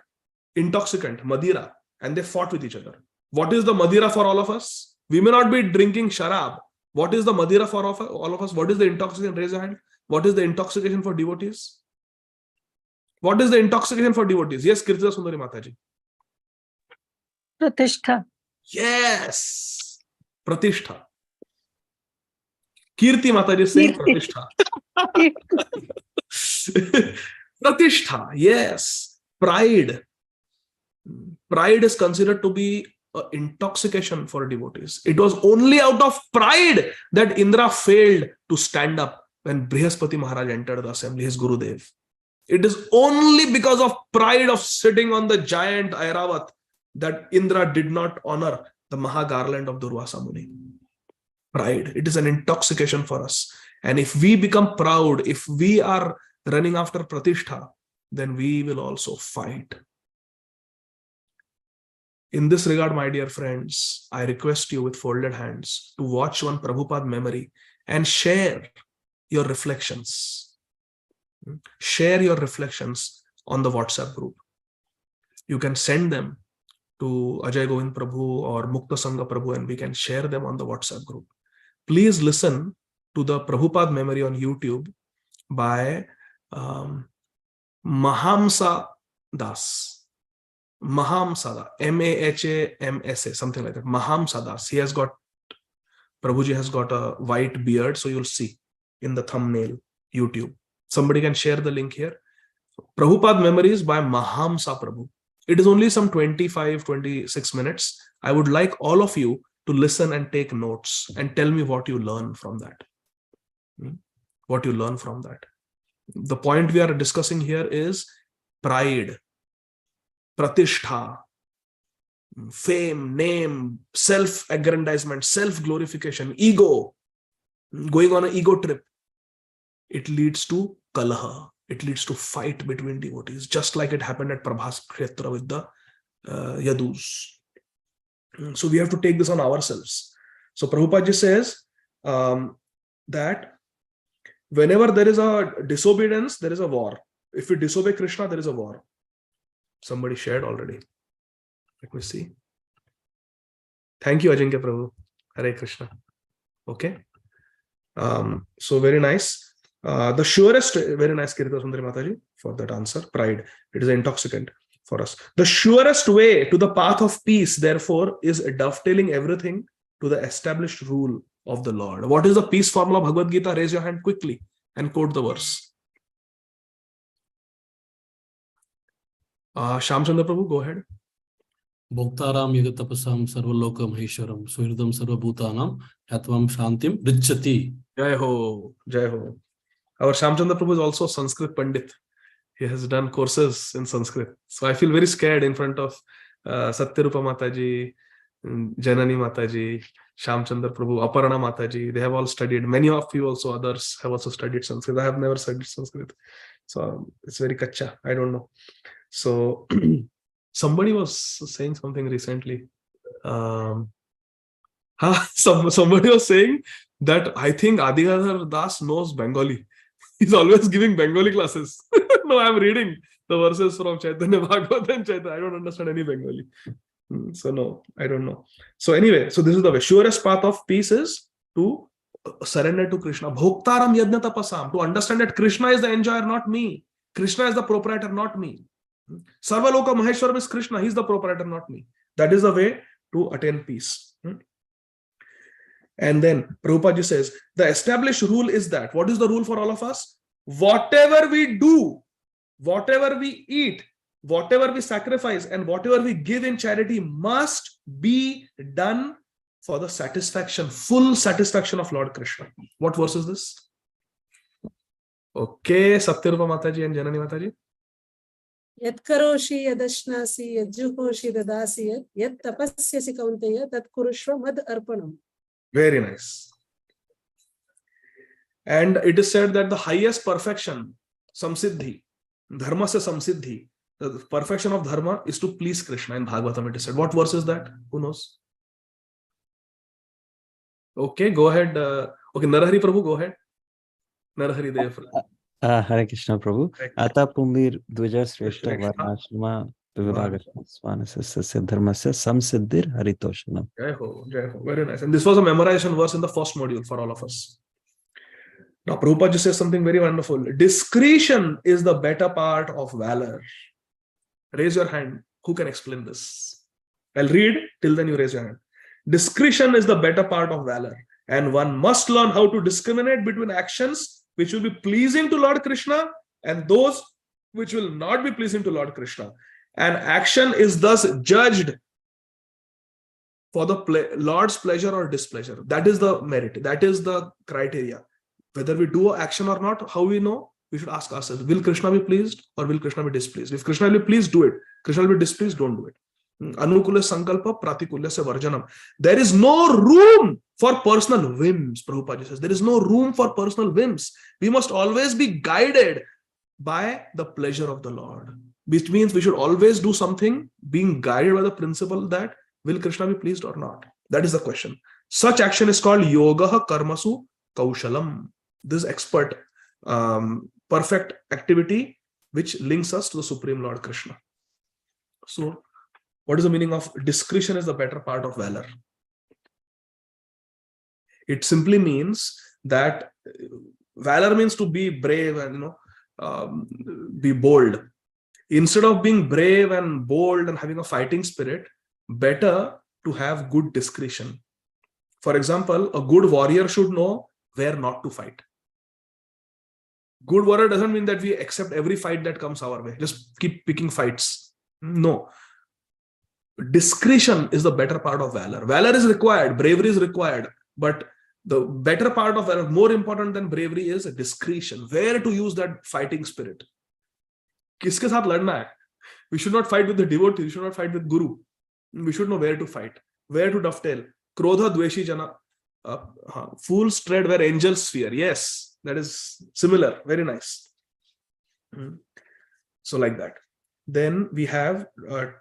intoxicant, Madira, and they fought with each other. What is the Madira for all of us? We may not be drinking sharab. What is the Madira for all of us? What is the intoxicant? Raise your hand. What is the intoxication for devotees? What is the intoxication for devotees? Yes, Kirtita Sundari Mataji. Pratishtha. Yes, Pratishtha. Kirti Mataji is saying Pratishtha. Pratishtha, yes. Pride. Pride is considered to be an intoxication for devotees. It was only out of pride that Indra failed to stand up when Brihaspati Maharaj entered the assembly, his Gurudev. It is only because of pride of sitting on the giant Airavat that Indra did not honor the Mahagarland of Durvasa Muni. Pride. It is an intoxication for us. And if we become proud, if we are running after Pratishtha, then we will also fight. In this regard, my dear friends, I request you with folded hands to watch one Prabhupada memory and share your reflections. Share your reflections on the WhatsApp group. You can send them to Ajay Govind Prabhu or Mukta Sangha Prabhu, and we can share them on the WhatsApp group. Please listen to the Prabhupada memory on YouTube by Mahamsa Das. Mahamsa, Mahamsa, something like that. Mahamsa Das. He has got, Prabhuji has got a white beard, so you'll see in the thumbnail, YouTube. Somebody can share the link here. Prabhupada Memories by Mahamsa Prabhu. It is only some 25-26 minutes. I would like all of you to listen and take notes and tell me what you learn from that. What you learn from that. The point we are discussing here is pride, pratishtha, fame, name, self-aggrandizement, self-glorification, ego, going on an ego trip. It leads to kalaha. It leads to fight between devotees, just like it happened at Prabhas Kshetra with the Yadus. So we have to take this on ourselves. So Prabhupada ji says that whenever there is a disobedience, there is a war. If we disobey Krishna, there is a war. Somebody shared already. Let me see. Thank you, Ajinkya Prabhu. Hare Krishna. Okay. So very nice. The surest, very nice, Kirita Sundari Mataji, for that answer. Pride. It is an intoxicant for us. The surest way to the path of peace, therefore, is dovetailing everything to the established rule of the Lord. What is the peace formula of Bhagavad Gita? Raise your hand quickly and quote the verse. Shamchandra Prabhu, go ahead. Bhoktaram yagatapasam sarvalokam maheshwaram suhridam sarvabhutanam atvam shantim richati. Jai ho, Jai ho. Our Shamchandra Prabhu is also Sanskrit Pandit. He has done courses in Sanskrit. So I feel very scared in front of Satyarupa Mataji, Janani Mataji, Shamchandra Prabhu, Aparana Mataji. They have all studied. Many of you also, others have also studied Sanskrit. I have never studied Sanskrit. So it's very kacha. I don't know. So somebody was saying something recently. Somebody was saying that I think Ādi Gadādhara Dāsa knows Bengali. He's always giving Bengali classes. No, I'm reading the verses from Chaitanya Bhagavatam and Chaitanya. I don't understand any Bengali. So no, I don't know. So anyway, so this is the way. Surest path of peace is to surrender to Krishna. Bhoktaram yajna tapasam. To understand that Krishna is the enjoyer, not me. Krishna is the proprietor, not me. Sarvaloka Maheshwaram is Krishna. He's the proprietor, not me. That is the way to attain peace. And then Prabhupada says, the established rule is that, what is the rule for all of us? Whatever we do, whatever we eat, whatever we sacrifice, and whatever we give in charity must be done for the satisfaction, full satisfaction of Lord Krishna. What verse is this? Okay, Satyarupa Mataji and Janani Mataji. Yat karoshi yadashnasi yadjuhoshi dadasi yat tapasyasi kaunteya tat kurushva mad arpanam. Very nice. And it is said that the highest perfection, samsiddhi, dharma se samsiddhi, the perfection of dharma is to please Krishna. In Bhagavatam it is said. What verse is that? Who knows? Okay, go ahead. Okay, Narahari Prabhu, go ahead. Narahari Dev. Hare Krishna Prabhu. Ata Pumbir Dvijar Shrestha Varnashrama Vibhagasya Dharmasya Samsiddhir Haritoshanam. Jai ho, Jai ho. Very nice. And this was a memorization verse in the first module for all of us. Now Prabhupada just says something very wonderful. Discretion is the better part of valor. Raise your hand. Who can explain this? I'll read, till then you raise your hand. Discretion is the better part of valor, and one must learn how to discriminate between actions which will be pleasing to Lord Krishna and those which will not be pleasing to Lord Krishna. An action is thus judged for the Lord's pleasure or displeasure. That is the merit. That is the criteria. Whether we do action or not, how we know? We should ask ourselves, will Krishna be pleased or will Krishna be displeased? If Krishna will be pleased, do it. Krishna will be displeased, don't do it. Anukula sankalpa pratikulya se varjanam. There is no room for personal whims, Prabhupada says. There is no room for personal whims. We must always be guided by the pleasure of the Lord, which means we should always do something being guided by the principle that will Krishna be pleased or not. That is the question. Such action is called yogaha karmasu kaushalam. This expert, perfect activity which links us to the Supreme Lord Krishna. So, what is the meaning of discretion is the better part of valor? It simply means that valor means to be brave and be bold. Instead of being brave and bold and having a fighting spirit, better to have good discretion. For example, a good warrior should know where not to fight. Good warrior doesn't mean that we accept every fight that comes our way. Just keep picking fights. No. Discretion is the better part of valor. Valor is required, bravery is required, but the better part of valor, more important than bravery, is discretion. Where to use that fighting spirit? Kiske saath ladna hai? We should not fight with the devotee, we should not fight with Guru. We should know where to fight, where to dovetail. Krodha dveshi jana. Fools tread where angels fear. Yes, that is similar. Very nice. So like that. Then we have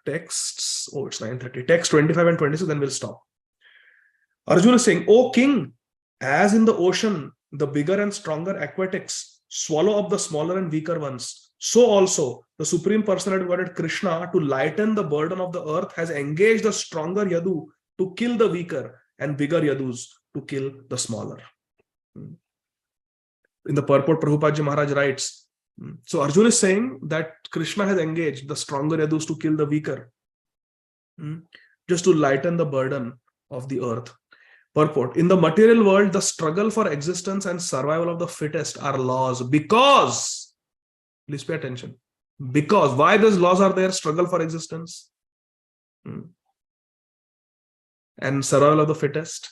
texts. Oh, it's 9:30. Text 25 and 26, then we'll stop. Arjuna is saying, O king, as in the ocean, the bigger and stronger aquatics swallow up the smaller and weaker ones, so also the Supreme Personality of Godhead Krishna, to lighten the burden of the earth, has engaged the stronger Yadu to kill the weaker and bigger Yadus to kill the smaller. In the purport, Prabhupada Maharaj writes, so Arjuna is saying that Krishna has engaged the stronger Yadus to kill the weaker, just to lighten the burden of the earth. Purport: in the material world, the struggle for existence and survival of the fittest are laws because, please pay attention, because, why these laws are there? Struggle for existence and survival of the fittest.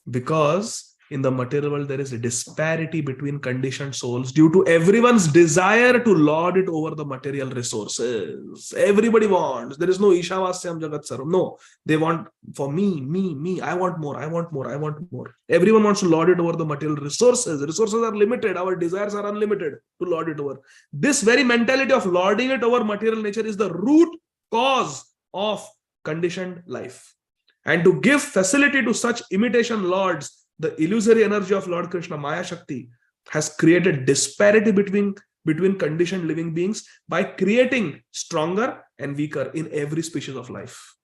Because in the material world, there is a disparity between conditioned souls due to everyone's desire to lord it over the material resources. Everybody wants. There is no Ishavasyam Jagat Sarvam. No, they want for me. I want more. Everyone wants to lord it over the material resources. The resources are limited. Our desires are unlimited to lord it over. This very mentality of lording it over material nature is the root cause of conditioned life. And to give facility to such imitation lords, the illusory energy of Lord Krishna, Maya Shakti, has created disparity between conditioned living beings by creating stronger and weaker in every species of life.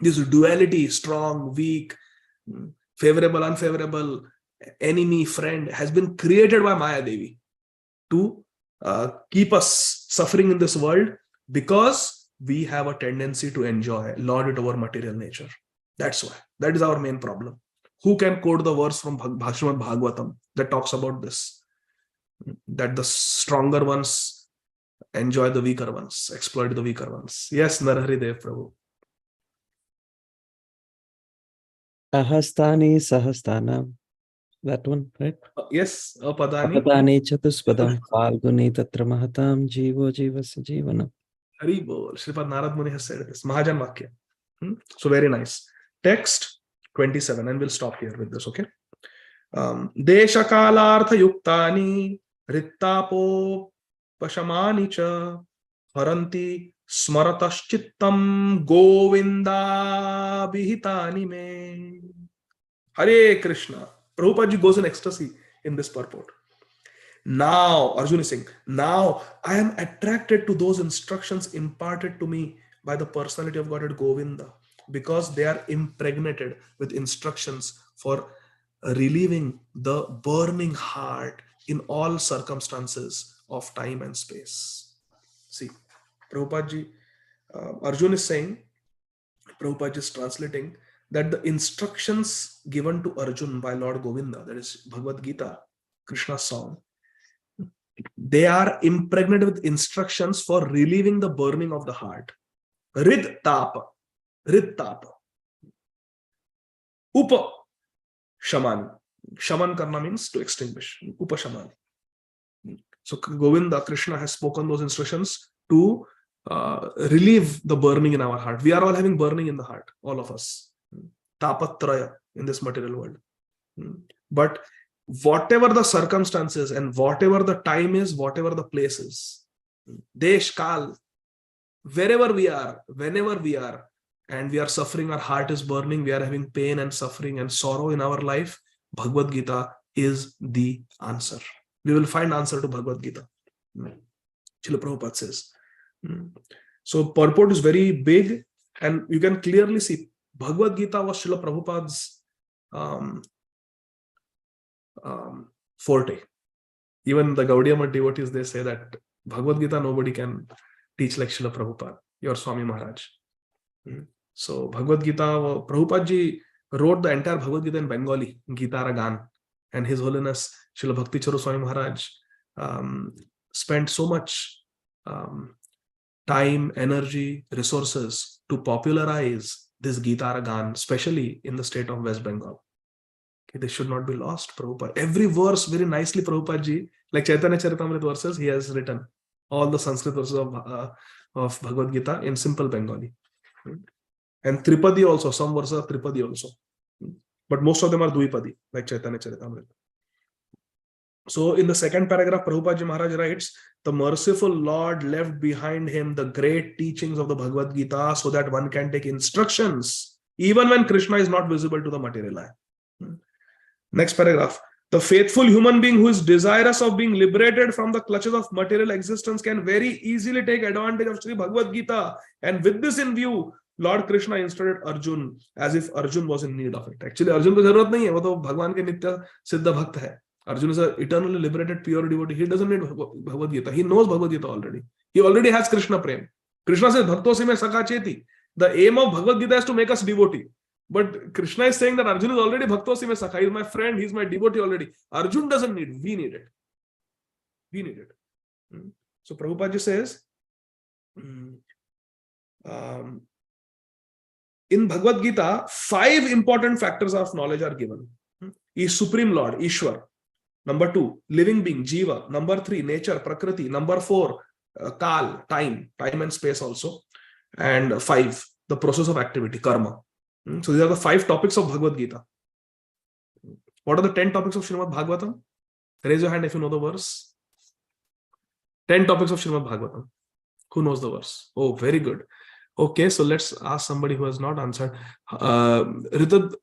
This duality, strong, weak, favorable, unfavorable, enemy, friend, has been created by Maya Devi to keep us suffering in this world because we have a tendency to enjoy, lord it over material nature. That's why. That is our main problem. Who can quote the verse from Srīmad Bhāgavatam that talks about this? That the stronger ones enjoy the weaker ones, exploit the weaker ones. Yes, Narahari Dev Prabhu. Ahastani Sahastana. That one, right? Yes, Apadani. Apadani Chatuspadam Falguni Tatra Mahatam Jivo Jivasya Jivanam. Hari Bol. Sripad Narad Muni has said this. Mahajan Vakya. So very nice. Text 27, and we'll stop here with this, okay? Desha Kalartha Yuktani Rittapo Pashamani Cha Haranti Smarataschitam Govinda Bihitani Me. Hare Krishna. Prabhupada ji goes in ecstasy in this purport. Now, Arjuna is saying, now I am attracted to those instructions imparted to me by the personality of Godhead Govinda, because they are impregnated with instructions for relieving the burning heart in all circumstances of time and space. See, Prabhupada ji, Arjuna is saying, Prabhupada ji is translating that the instructions given to Arjuna by Lord Govinda, that is Bhagavad Gita, Krishna's song, they are impregnated with instructions for relieving the burning of the heart. Rid tapa. Rid tapa. Upa shaman. Shaman karna means to extinguish. Upa shaman. So Govinda, Krishna has spoken those instructions to relieve the burning in our heart. We are all having burning in the heart, all of us. Tapatraya in this material world. But whatever the circumstances and whatever the time is, whatever the place is, Desh, Kal, wherever we are, whenever we are, and we are suffering, our heart is burning, we are having pain and suffering and sorrow in our life, Bhagavad Gita is the answer. We will find answer to Bhagavad Gita. Srila Prabhupada says. So purport is very big, and you can clearly see Bhagavad Gita was Srila Prabhupada's forte. Even the Gaudiya Math devotees, they say that Bhagavad Gita nobody can teach like Srila Prabhupada, your Swami Maharaj. So Bhagavad Gita, Prabhupada ji wrote the entire Bhagavad Gita in Bengali, Gita Gan, and His Holiness Srila Bhakti Charu Swami Maharaj spent so much time, energy, resources to popularize this Gita Gan, especially in the state of West Bengal. Okay, they should not be lost, Prabhupada. Every verse very nicely, Prabhupada ji, like Chaitanya Charitamrita verses, he has written all the Sanskrit verses of Bhagavad Gita in simple Bengali. And Tripadi also, some verses are Tripadi also. But most of them are Dvipadi, like Chaitanya Charitamrita. So in the second paragraph, Prabhupada ji Maharaj writes, the merciful Lord left behind him the great teachings of the Bhagavad Gita so that one can take instructions even when Krishna is not visible to the material eye. Next paragraph. The faithful human being who is desirous of being liberated from the clutches of material existence can very easily take advantage of Sri Bhagavad Gita. And with this in view, Lord Krishna instructed Arjuna as if Arjuna was in need of it. Actually, Arjuna ko zarurat nahi hai, wo to Bhagwan ke nitya siddha bhakt hai. Arjuna is an eternally liberated, pure devotee. He doesn't need Bhagavad Gita. He knows Bhagavad Gita already. He already has Krishna Prem. Krishna says, Bhakto se mein sakha cheti. The aim of Bhagavad Gita is to make us devotee. But Krishna is saying that Arjuna is already Bhakto se mein sakha. He is my friend. He is my devotee already. Arjuna doesn't need. We need it. We need it. So Prabhupada ji says, in Bhagavad Gita, 5 important factors of knowledge are given. Is Supreme Lord, Ishwar. Number 2, living being, Jiva. Number 3, nature, Prakriti. Number 4, Kal, time and space also. And 5, the process of activity, karma. So these are the 5 topics of Bhagavad Gita. What are the 10 topics of Srīmad Bhāgavatam? Raise your hand if you know the verse. 10 topics of Srīmad Bhāgavatam. Who knows the verse? Oh, very good. Okay, so let's ask somebody who has not answered. Ritadvip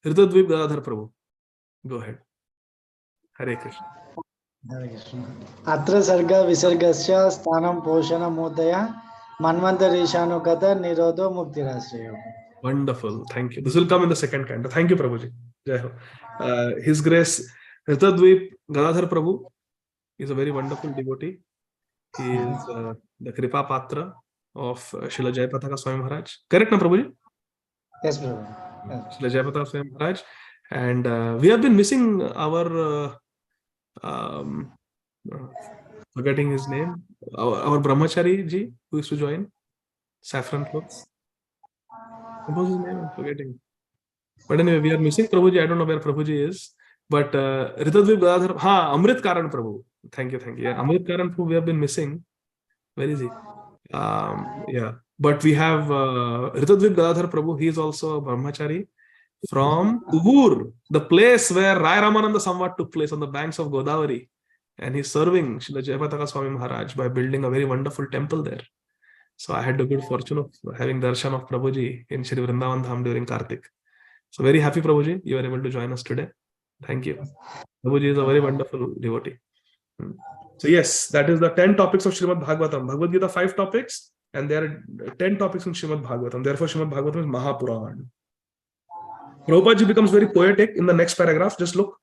Gadādhara Prabhu. Go ahead. Hare Krishna. Hare Krishna. Atra sarga visargasya sthanam poshana modaya manvantarishano kata nirodho muktirasrayo. Wonderful. Thank you. This will come in the second canto. Thank you, Prabhuji. Jai Ho. His Grace Ritadvip Gadādhara Prabhu is a very wonderful devotee. He is the Kripa Patra of Srila Jayapataka Swami Maharaj. Correct, na Prabhuji? Yes, Prabhu. Yes. Srila Jayapataka Swami Maharaj. And we have been missing our, forgetting his name, our Brahmachari ji, who used to join, saffron clothes. What was his name? I'm forgetting. But anyway, we are missing Prabhuji. I don't know where Prabhuji is. But Ritadvip Gadadhar, Amrit Karan Prabhu. Thank you. Yeah, Amrit Karan Prabhu we have been missing. Where is he? Yeah. But we have Ritadvip Gadadhar Prabhu. He is also a Brahmachari from Ubur, the place where Rai Ramananda Samvat took place on the banks of Godavari. And he's serving Srila Jayapataka Swami Maharaj by building a very wonderful temple there. So I had the good fortune of having darshan of Prabhuji in Shri Vrindavan Dham during Kartik. So very happy, Prabhuji, you were able to join us today. Thank you. Prabhuji is a very wonderful devotee. So yes, that is the 10 topics of Srimad Bhagavatam. Bhagavad Gita 5 topics, and there are 10 topics in Srimad Bhagavatam. Therefore, Srimad Bhagavatam is Mahapuran. Prabhupada becomes very poetic in the next paragraph. Just look.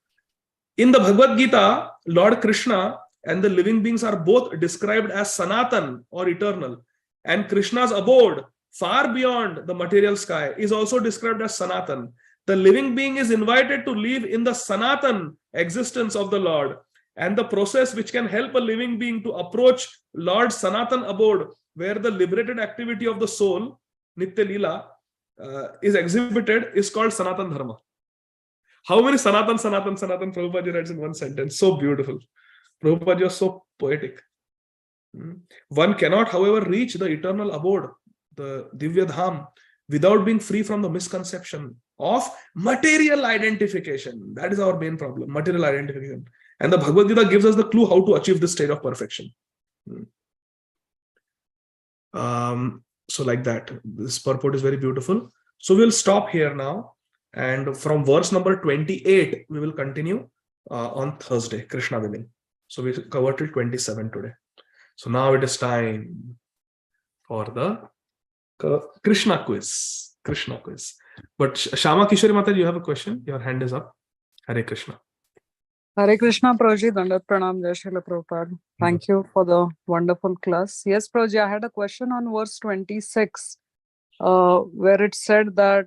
In the Bhagavad Gita, Lord Krishna and the living beings are both described as Sanatan or eternal. And Krishna's abode, far beyond the material sky, is also described as Sanatan. The living being is invited to live in the Sanatan existence of the Lord. And the process which can help a living being to approach Lord's Sanatan abode, where the liberated activity of the soul, Nitya Leela, is exhibited, is called Sanatan Dharma. How many Sanatan Prabhupada writes in one sentence? So beautiful. Prabhupada is so poetic. One cannot, however, reach the eternal abode, the Divya Dham, without being free from the misconception of material identification. That is our main problem, material identification. And the Bhagavad Gita gives us the clue how to achieve this state of perfection. So like that, this purport is very beautiful. So we'll stop here now. And from verse number 28, we will continue on Thursday, Krishna willing. So we covered till 27 today. So now it is time for the Krishna quiz. But Shama Kishori Mata, you have a question? Your hand is up. Hare Krishna. Hare Krishna, Prabhuji. Dandat Pranam, Jai Srila Prabhupada. Thank you for the wonderful class. Yes, Prabhuji, I had a question on verse 26, where it said that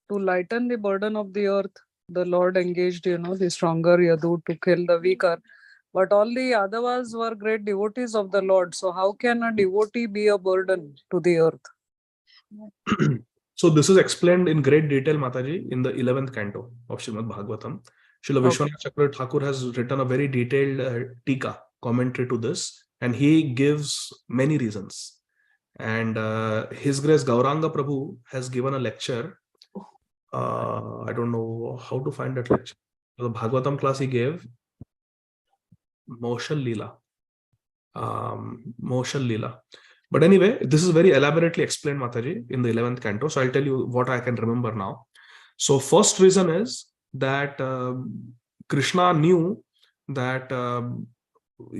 to lighten the burden of the earth, the Lord engaged, the stronger Yadu to kill the weaker. But all the Yadavas were great devotees of the Lord. So how can a devotee be a burden to the earth? So this is explained in great detail, Mataji, in the 11th canto of Srimad Bhagavatam. Srila Vishwanath Chakravarti Thakur has written a very detailed tika, commentary to this, and he gives many reasons. And His Grace Gauranga Prabhu has given a lecture. I don't know how to find that lecture. The Bhagavatam class he gave, Moshal Leela. But anyway, this is very elaborately explained, Mataji, in the 11th canto. So I'll tell you what I can remember now. So first reason is that Krishna knew that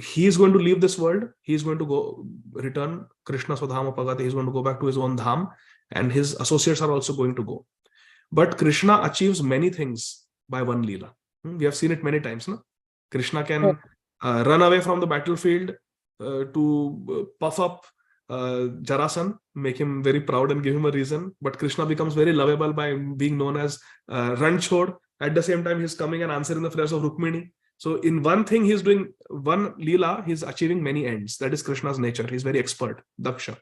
he is going to leave this world. He is going to return Krishna Swadhama Pagati. He is going to go back to his own dham, and his associates are also going to go. But Krishna achieves many things by one Leela. We have seen it many times. No? Krishna can run away from the battlefield to puff up Jarasan, make him very proud and give him a reason. But Krishna becomes very lovable by being known as Ranchhod. At the same time, he's coming and answering the prayers of Rukmini. So in one thing, he's doing one Leela, he's achieving many ends. That is Krishna's nature. He's very expert, Daksha,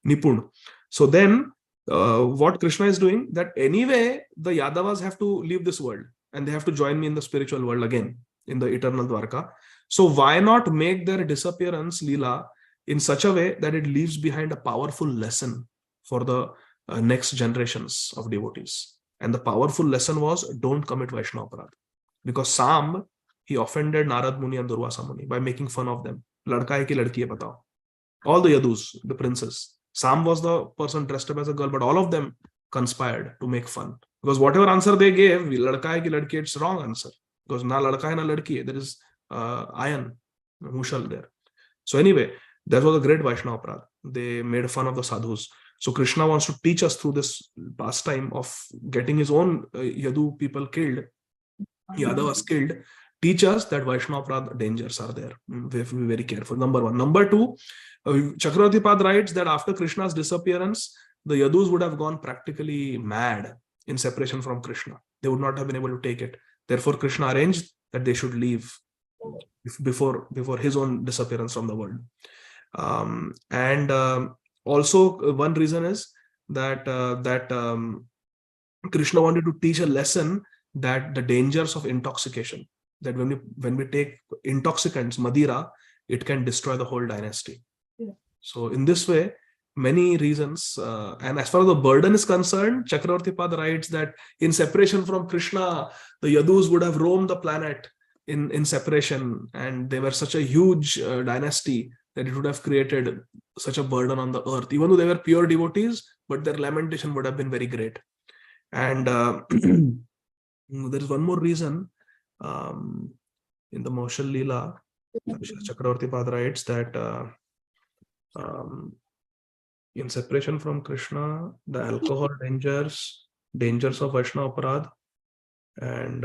Nipun. So then what Krishna is doing, that anyway, the Yadavas have to leave this world and they have to join me in the spiritual world again, in the eternal Dwarka. So why not make their disappearance Leela in such a way that it leaves behind a powerful lesson for the next generations of devotees. And the powerful lesson was, don't commit Vaishnava Aparadha. Because Sam, he offended Narad Muni and Durvasa Muni by making fun of them. Ladka hai ki ladki hai batao. All the Yadus, the princes. Sam was the person dressed up as a girl, but all of them conspired to make fun. Because whatever answer they gave, ladka hai ki ladki, it's wrong answer. Because na ladka hai na ladki hai, there is iron, mushal there. So anyway, that was a great Vaishnava Aparadha. They made fun of the sadhus. So Krishna wants to teach us through this pastime of getting his own Yadu people killed, Yadavas killed, teach us that Vaishnava Aparadha dangers are there. We have to be very careful. Number one. Number two, Chakravarti Pad writes that after Krishna's disappearance, the Yadus would have gone practically mad in separation from Krishna. They would not have been able to take it. Therefore, Krishna arranged that they should leave before his own disappearance from the world. Also, one reason is that Krishna wanted to teach a lesson that the dangers of intoxication, that when we take intoxicants, Madira, it can destroy the whole dynasty. So in this way, many reasons, and as far as the burden is concerned, Chakravarti Pad writes that in separation from Krishna, the Yadus would have roamed the planet in separation, and they were such a huge dynasty that it would have created such a burden on the earth. Even though they were pure devotees, but their lamentation would have been very great. And there is one more reason in the Moshal Leela, Chakravarti Pad writes that in separation from Krishna, the alcohol dangers of Vaishnava Aparadha, and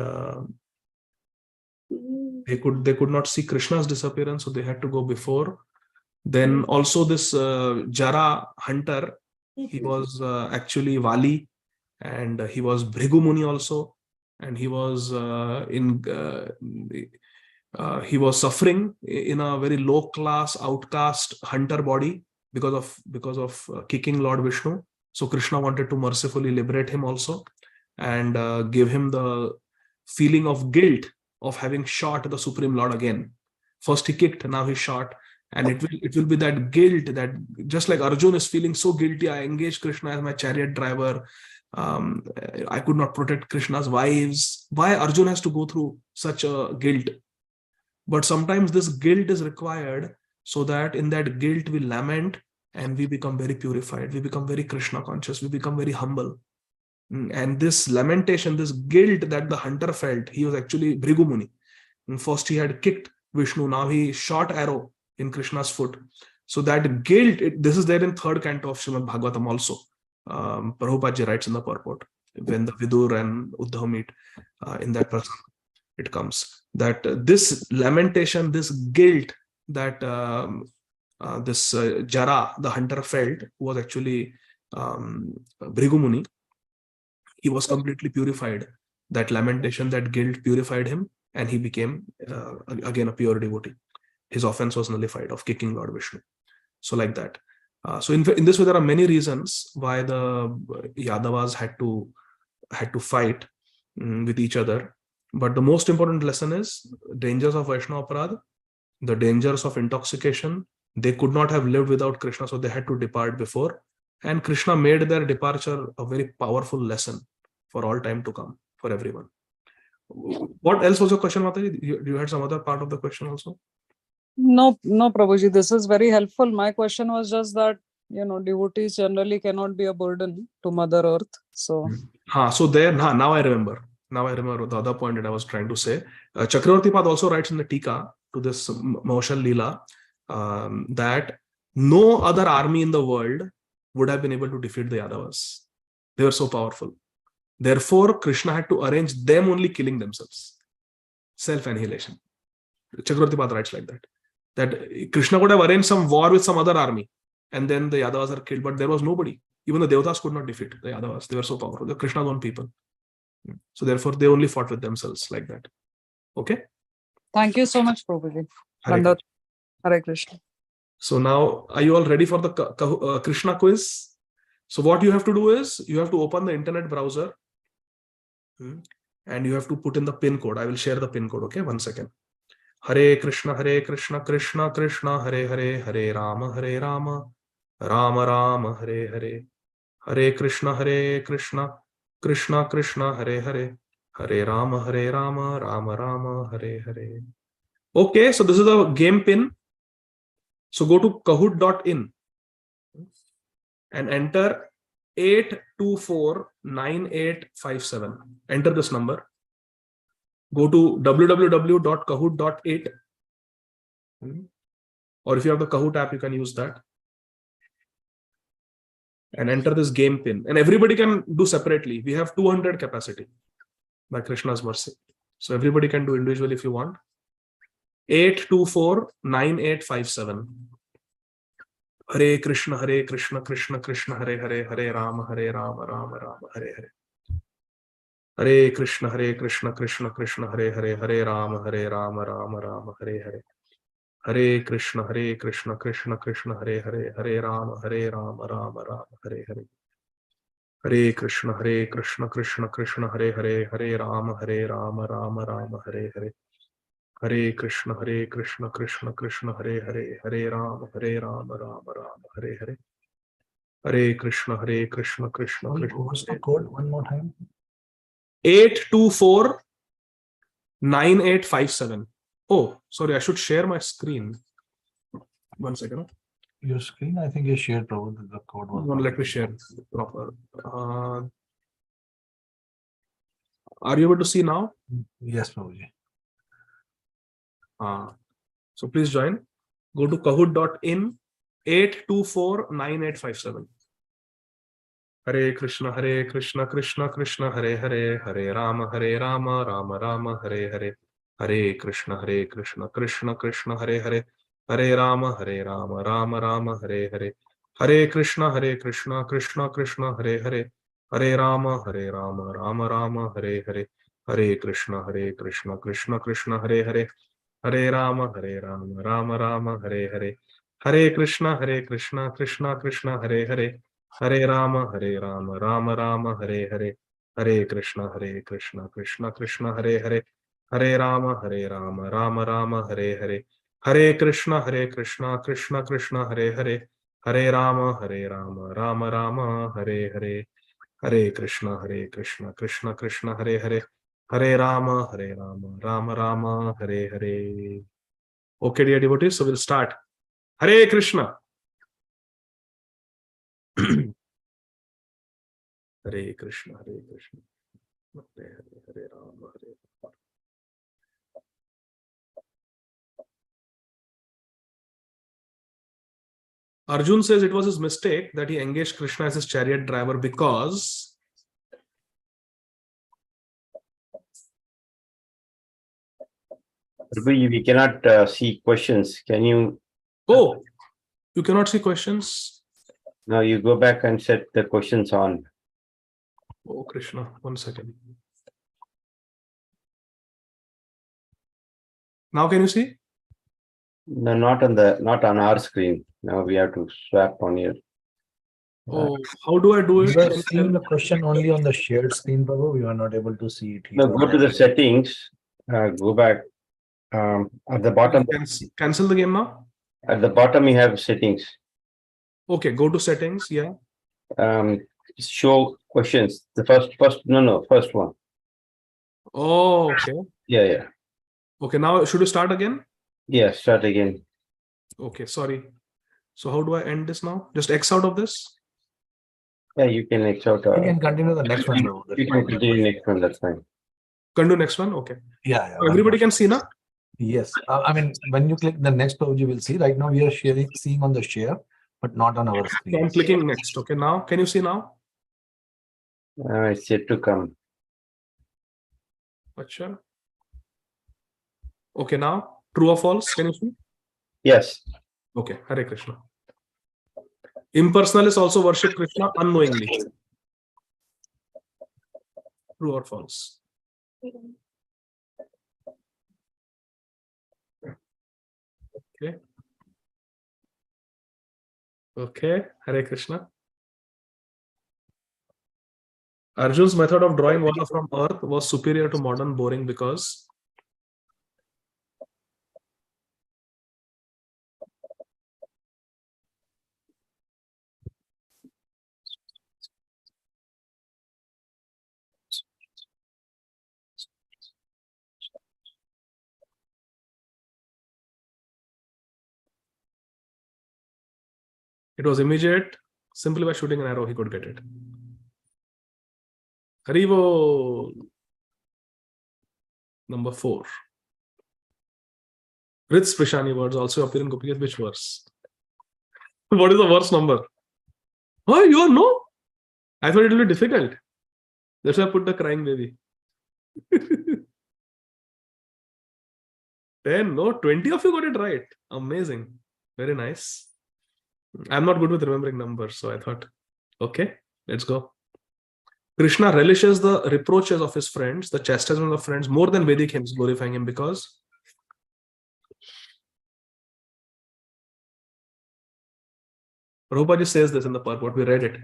they could not see Krishna's disappearance, so they had to go before. Then also this Jara hunter, he was actually Vali, and he was Bhrigu Muni also, and he was he was suffering in a very low class outcast hunter body because of kicking Lord Vishnu. So Krishna wanted to mercifully liberate him also, and give him the feeling of guilt of having shot the Supreme Lord again. First he kicked, now he shot, and it will be that guilt, that just like Arjuna is feeling so guilty, I engaged Krishna as my chariot driver, I could not protect Krishna's wives. Why Arjuna has to go through such a guilt? But sometimes this guilt is required so that in that guilt we lament and we become very purified, we become very Krishna conscious, we become very humble. And this lamentation, this guilt that the hunter felt, he was actually Bhrigu Muni. First he had kicked Vishnu, now he shot arrow in Krishna's foot. So that guilt, this is there in 3rd canto of Srīmad Bhāgavatam also. Prabhupada writes in the purport, when the Vidur and Uddhav meet, in that person, it comes that this lamentation, this guilt that this Jara, the hunter, felt, was actually Bhrigu Muni. He was completely purified. That lamentation, that guilt purified him, and he became again a pure devotee. His offense was nullified of kicking Lord Vishnu. So like that. So in this way, there are many reasons why the Yadavas had to fight with each other. But the most important lesson is dangers of Vaishnava Aparadha, the dangers of intoxication. They could not have lived without Krishna, so they had to depart before. And Krishna made their departure a very powerful lesson for all time to come, for everyone. What else was your question, Mataji? You had some other part of the question also? No, Prabhuji, this is very helpful. My question was just that, devotees generally cannot be a burden to Mother Earth. So, so there, now I remember. Now I remember the other point that I was trying to say. Chakravarti Pad also writes in the Tika to this Moshal Leela that no other army in the world would have been able to defeat the Yadavas. They were so powerful. Therefore, Krishna had to arrange them only killing themselves. Self-annihilation. Chakravarti Pad writes like that. That Krishna would have arranged some war with some other army, and then the Yadavas are killed, but there was nobody. Even the Devatas could not defeat the Yadavas. They were so powerful. They're Krishna's own people. So therefore, they only fought with themselves like that. Okay? Thank you so much, Prabhuji. Hare Krishna. So now, are you all ready for the Krishna quiz? So what you have to do is, you have to open the internet browser and you have to put in the pin code. I will share the pin code, okay? 1 second. Hare Krishna, Krishna Krishna, Hare Hare, Hare Rama, Rama Rama, Hare Hare. Hare Krishna, Krishna Krishna, Hare Hare, Hare Rama, Rama Rama, Hare Hare. Okay, so this is the game pin. So go to kahoot.in and enter 8249857. Enter this number. Go to www.kahoot.it, or if you have the Kahoot app, you can use that, and enter this game pin. And everybody can do separately. We have 200 capacity by Krishna's mercy. So everybody can do individually if you want. 8249857. Hare Krishna, Krishna Krishna, Hare Hare, Hare Rama, Rama Rama, Hare Hare. Hare Krishna, Krishna Krishna, Hare Hare, Hare Rama, Rama Rama, Hare Hare. Hare Krishna, Krishna Krishna, Hare Hare, Hare Rama, Rama Rama, Hare Hare. Hare Krishna, Krishna Krishna, Hare Hare, Hare Rama, Rama Rama, Hare Hare. Hare Krishna, Krishna Krishna, Hare Hare, Hare Rama, Rama Rama, Hare Hare. Hare Krishna, Krishna Krishna. What's the code one more time? 8249857. Oh, sorry, I should share my screen. 1 second. Your screen, I think you shared, Prabhu, the code was. Let me share proper. Are you able to see now? Yes, Prabhuji. So please join. Go to kahoot.in 8249857. Hare Krishna, Krishna Krishna, Hare Hare, Hare Rama, Rama Rama, Hare Hare. Hare Krishna, Krishna Krishna, Hare Hare, Hare Rama, Rama Rama, Hare Hare. Hare Krishna, Krishna Krishna, Hare Hare, Hare Rama, Rama Rama, Hare Hare. Hare Krishna, Krishna Hare Hare, Hare Rama, Rama Rama, Hare Hare. Hare Krishna, Krishna Krishna, Hare Hare, Hare Rama, Rama Rama, Hare Hare. Hare Krishna, Krishna Krishna, Hare Hare, Hare Rama, Rama Rama, Hare Hare. Hare Krishna, Krishna Krishna, Hare Hare, Hare Rama, Rama Rama, Hare Hare. Hare Krishna, Krishna Hare Hare, Hare Rama, Rama Rama, Hare Hare. Okay, dear devotees, so we'll start. Hare Krishna. Hare Krishna, Hare Krishna. Hare Hare, Hare Rama, Hare Rama. Arjun says it was his mistake that he engaged Krishna as his chariot driver because We cannot see questions. Can you? Oh, you cannot see questions? Now you go back and set the questions on. Oh, Krishna, 1 second. Now can you see? No, not on our screen. Now we have to swap on here. Oh, how do I do it? We were seeing the question only on the shared screen, Prabhu. We were not able to see it here. No, go to the settings. Go back. At the bottom. Cancel the game now. At the bottom, you have settings. Okay, go to settings. Yeah. Show questions. The first one. Oh, okay. Yeah. Okay, now should we start again? Yeah, start again. Okay, sorry. So how do I end this now? Just X out of this? Yeah, you can X out. You can continue the next one. You can continue next one. That's fine. Can do next one. Okay. Yeah. So everybody can see now. Yes. I mean, when you click the next page, you will see. Right now, we are seeing on the share, but not on our screen. So I'm clicking next. Okay, now can you see now? It's yet to come. Achha. Okay, now true or false? Can you see? Yes. Okay, Hare Krishna. Impersonalists also worship Krishna unknowingly. True or false? Okay, Hare Krishna. Arjun's method of drawing water from earth was superior to modern boring because it was immediate. Simply by shooting an arrow, he could get it. Haribo. Number 4. Rich Prishani words also appear in Gopikat. Which verse? What is the verse number? Oh, you know? I thought it will be difficult. That's why I put the crying baby. 10, no, 20 of you got it right. Amazing. Very nice. I'm not good with remembering numbers, so I thought, okay, let's go. Krishna relishes the reproaches of his friends, the chastisement of friends, more than Vedic hymns glorifying him because Prabhupada says this in the purport. We read it.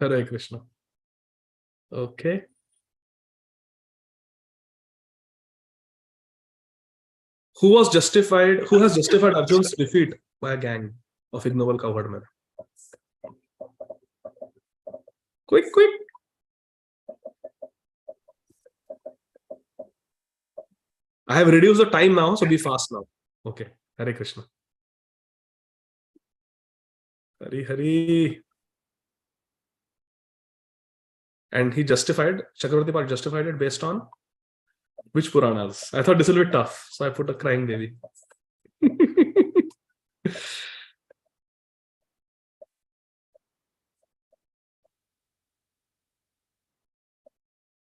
Hare Krishna. Okay. Who has justified Arjun's defeat by a gang of ignoble cowherdmen? Quick. I have reduced the time now, so be fast now. Okay. Hare Krishna. Hari. And he justified, Chakravarti Park justified it based on which Puranas? I thought this will be tough, so I put a crying Devi.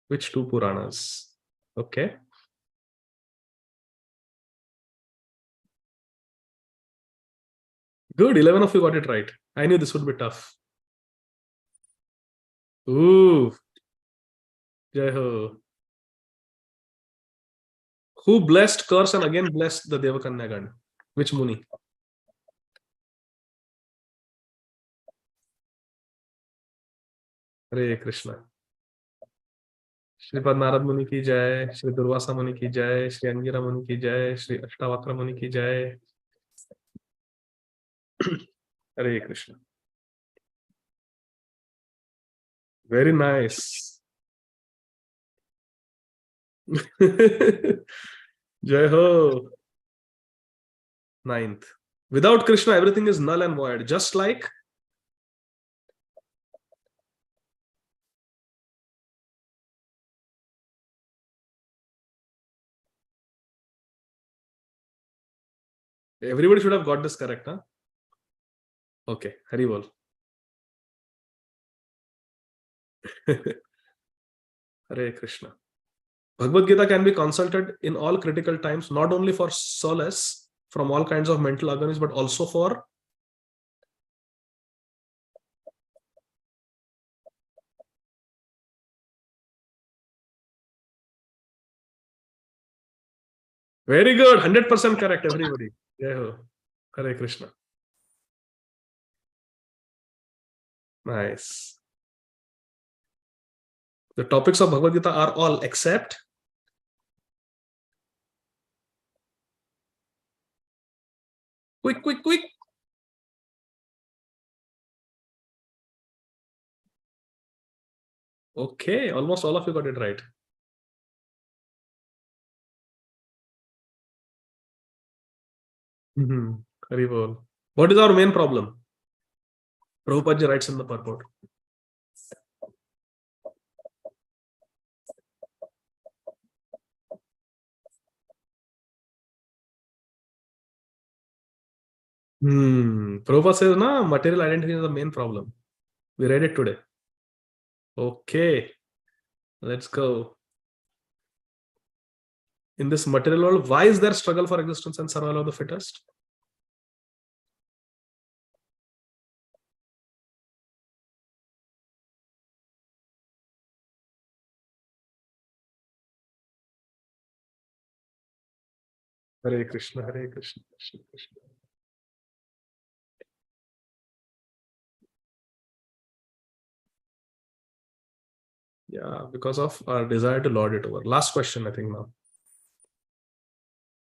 Which two Puranas? Okay. Good, 11 of you got it right. I knew this would be tough. Ooh. Jai Ho. Who blessed, cursed, and again blessed the Devakanyagan? Which Muni? Hare Krishna. Shripad Narad Muni ki jai, Shri Durvasa Muni ki jai, Shri Angira Muni ki jai, Shri Ashtavakra Muni ki jai. Hare Krishna. Very nice. Jai Ho. 9th. Without Krishna, everything is null and void. Just like everybody should have got this correct, huh? Okay, Hari Bol. Hare Krishna. Bhagavad Gita can be consulted in all critical times, not only for solace from all kinds of mental agonies, but also for very good, 100% correct, everybody. Jai Ho. Hare Krishna. Nice. The topics of Bhagavad Gita are all except quick. Okay, almost all of you got it right. Hari Bol. What is our main problem? Prabhupada writes in the purport. Prabhupada says, no, material identity is the main problem. We read it today. Okay, let's go. In this material world, why is there struggle for existence and survival of the fittest? Hare Krishna, Hare Krishna, Krishna Krishna. Yeah, because of our desire to lord it over. Last question, I think now.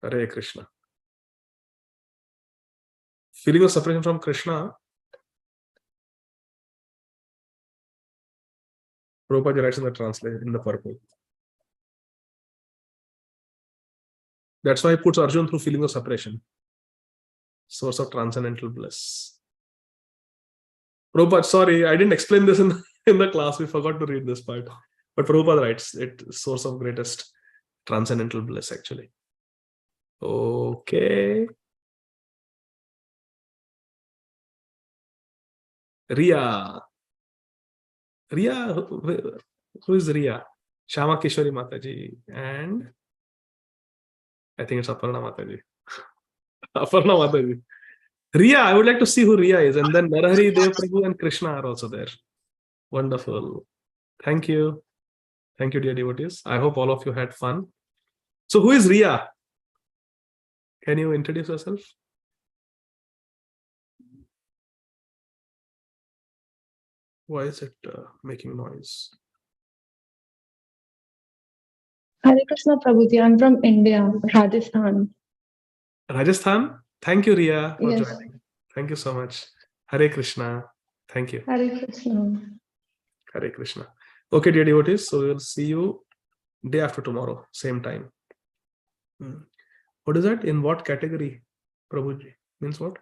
Hare Krishna. Feeling of separation from Krishna. Prabhupada writes in the translation, in the purport. That's why he puts Arjuna through feeling of separation. Source of transcendental bliss. Prabhupada, sorry, I didn't explain this in the class. We forgot to read this part. But Prabhupada writes it source of greatest transcendental bliss, actually. Okay. Ria. Ria, who is Ria? Shama Kishori Mataji. And I think it's Aparna Mataji. Aparna Mataji. Ria, I would like to see who Ria is. And then Narahari, Dev Prabhu, and Krishna are also there. Wonderful. Thank you. Thank you, dear devotees. I hope all of you had fun. So, who is Ria? Can you introduce yourself? Why is it making noise? Hare Krishna Prabhuji, I'm from India, Rajasthan. Rajasthan? Thank you, Ria, for Yes. joining. Thank you so much. Hare Krishna. Thank you. Hare Krishna. Hare Krishna. Okay, dear devotees, so we'll see you day after tomorrow, same time. What is that? In what category, Prabhuji? Means what?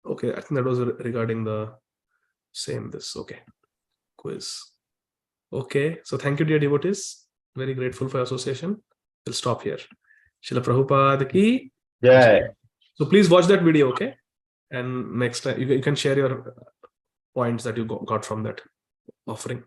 Okay, I think that was regarding the same this. Okay, quiz. Okay, so thank you, dear devotees. Very grateful for your association. We'll stop here. Srila Prabhupada ki Jai. So please watch that video, okay? And next time you can share your points that you got from that offering.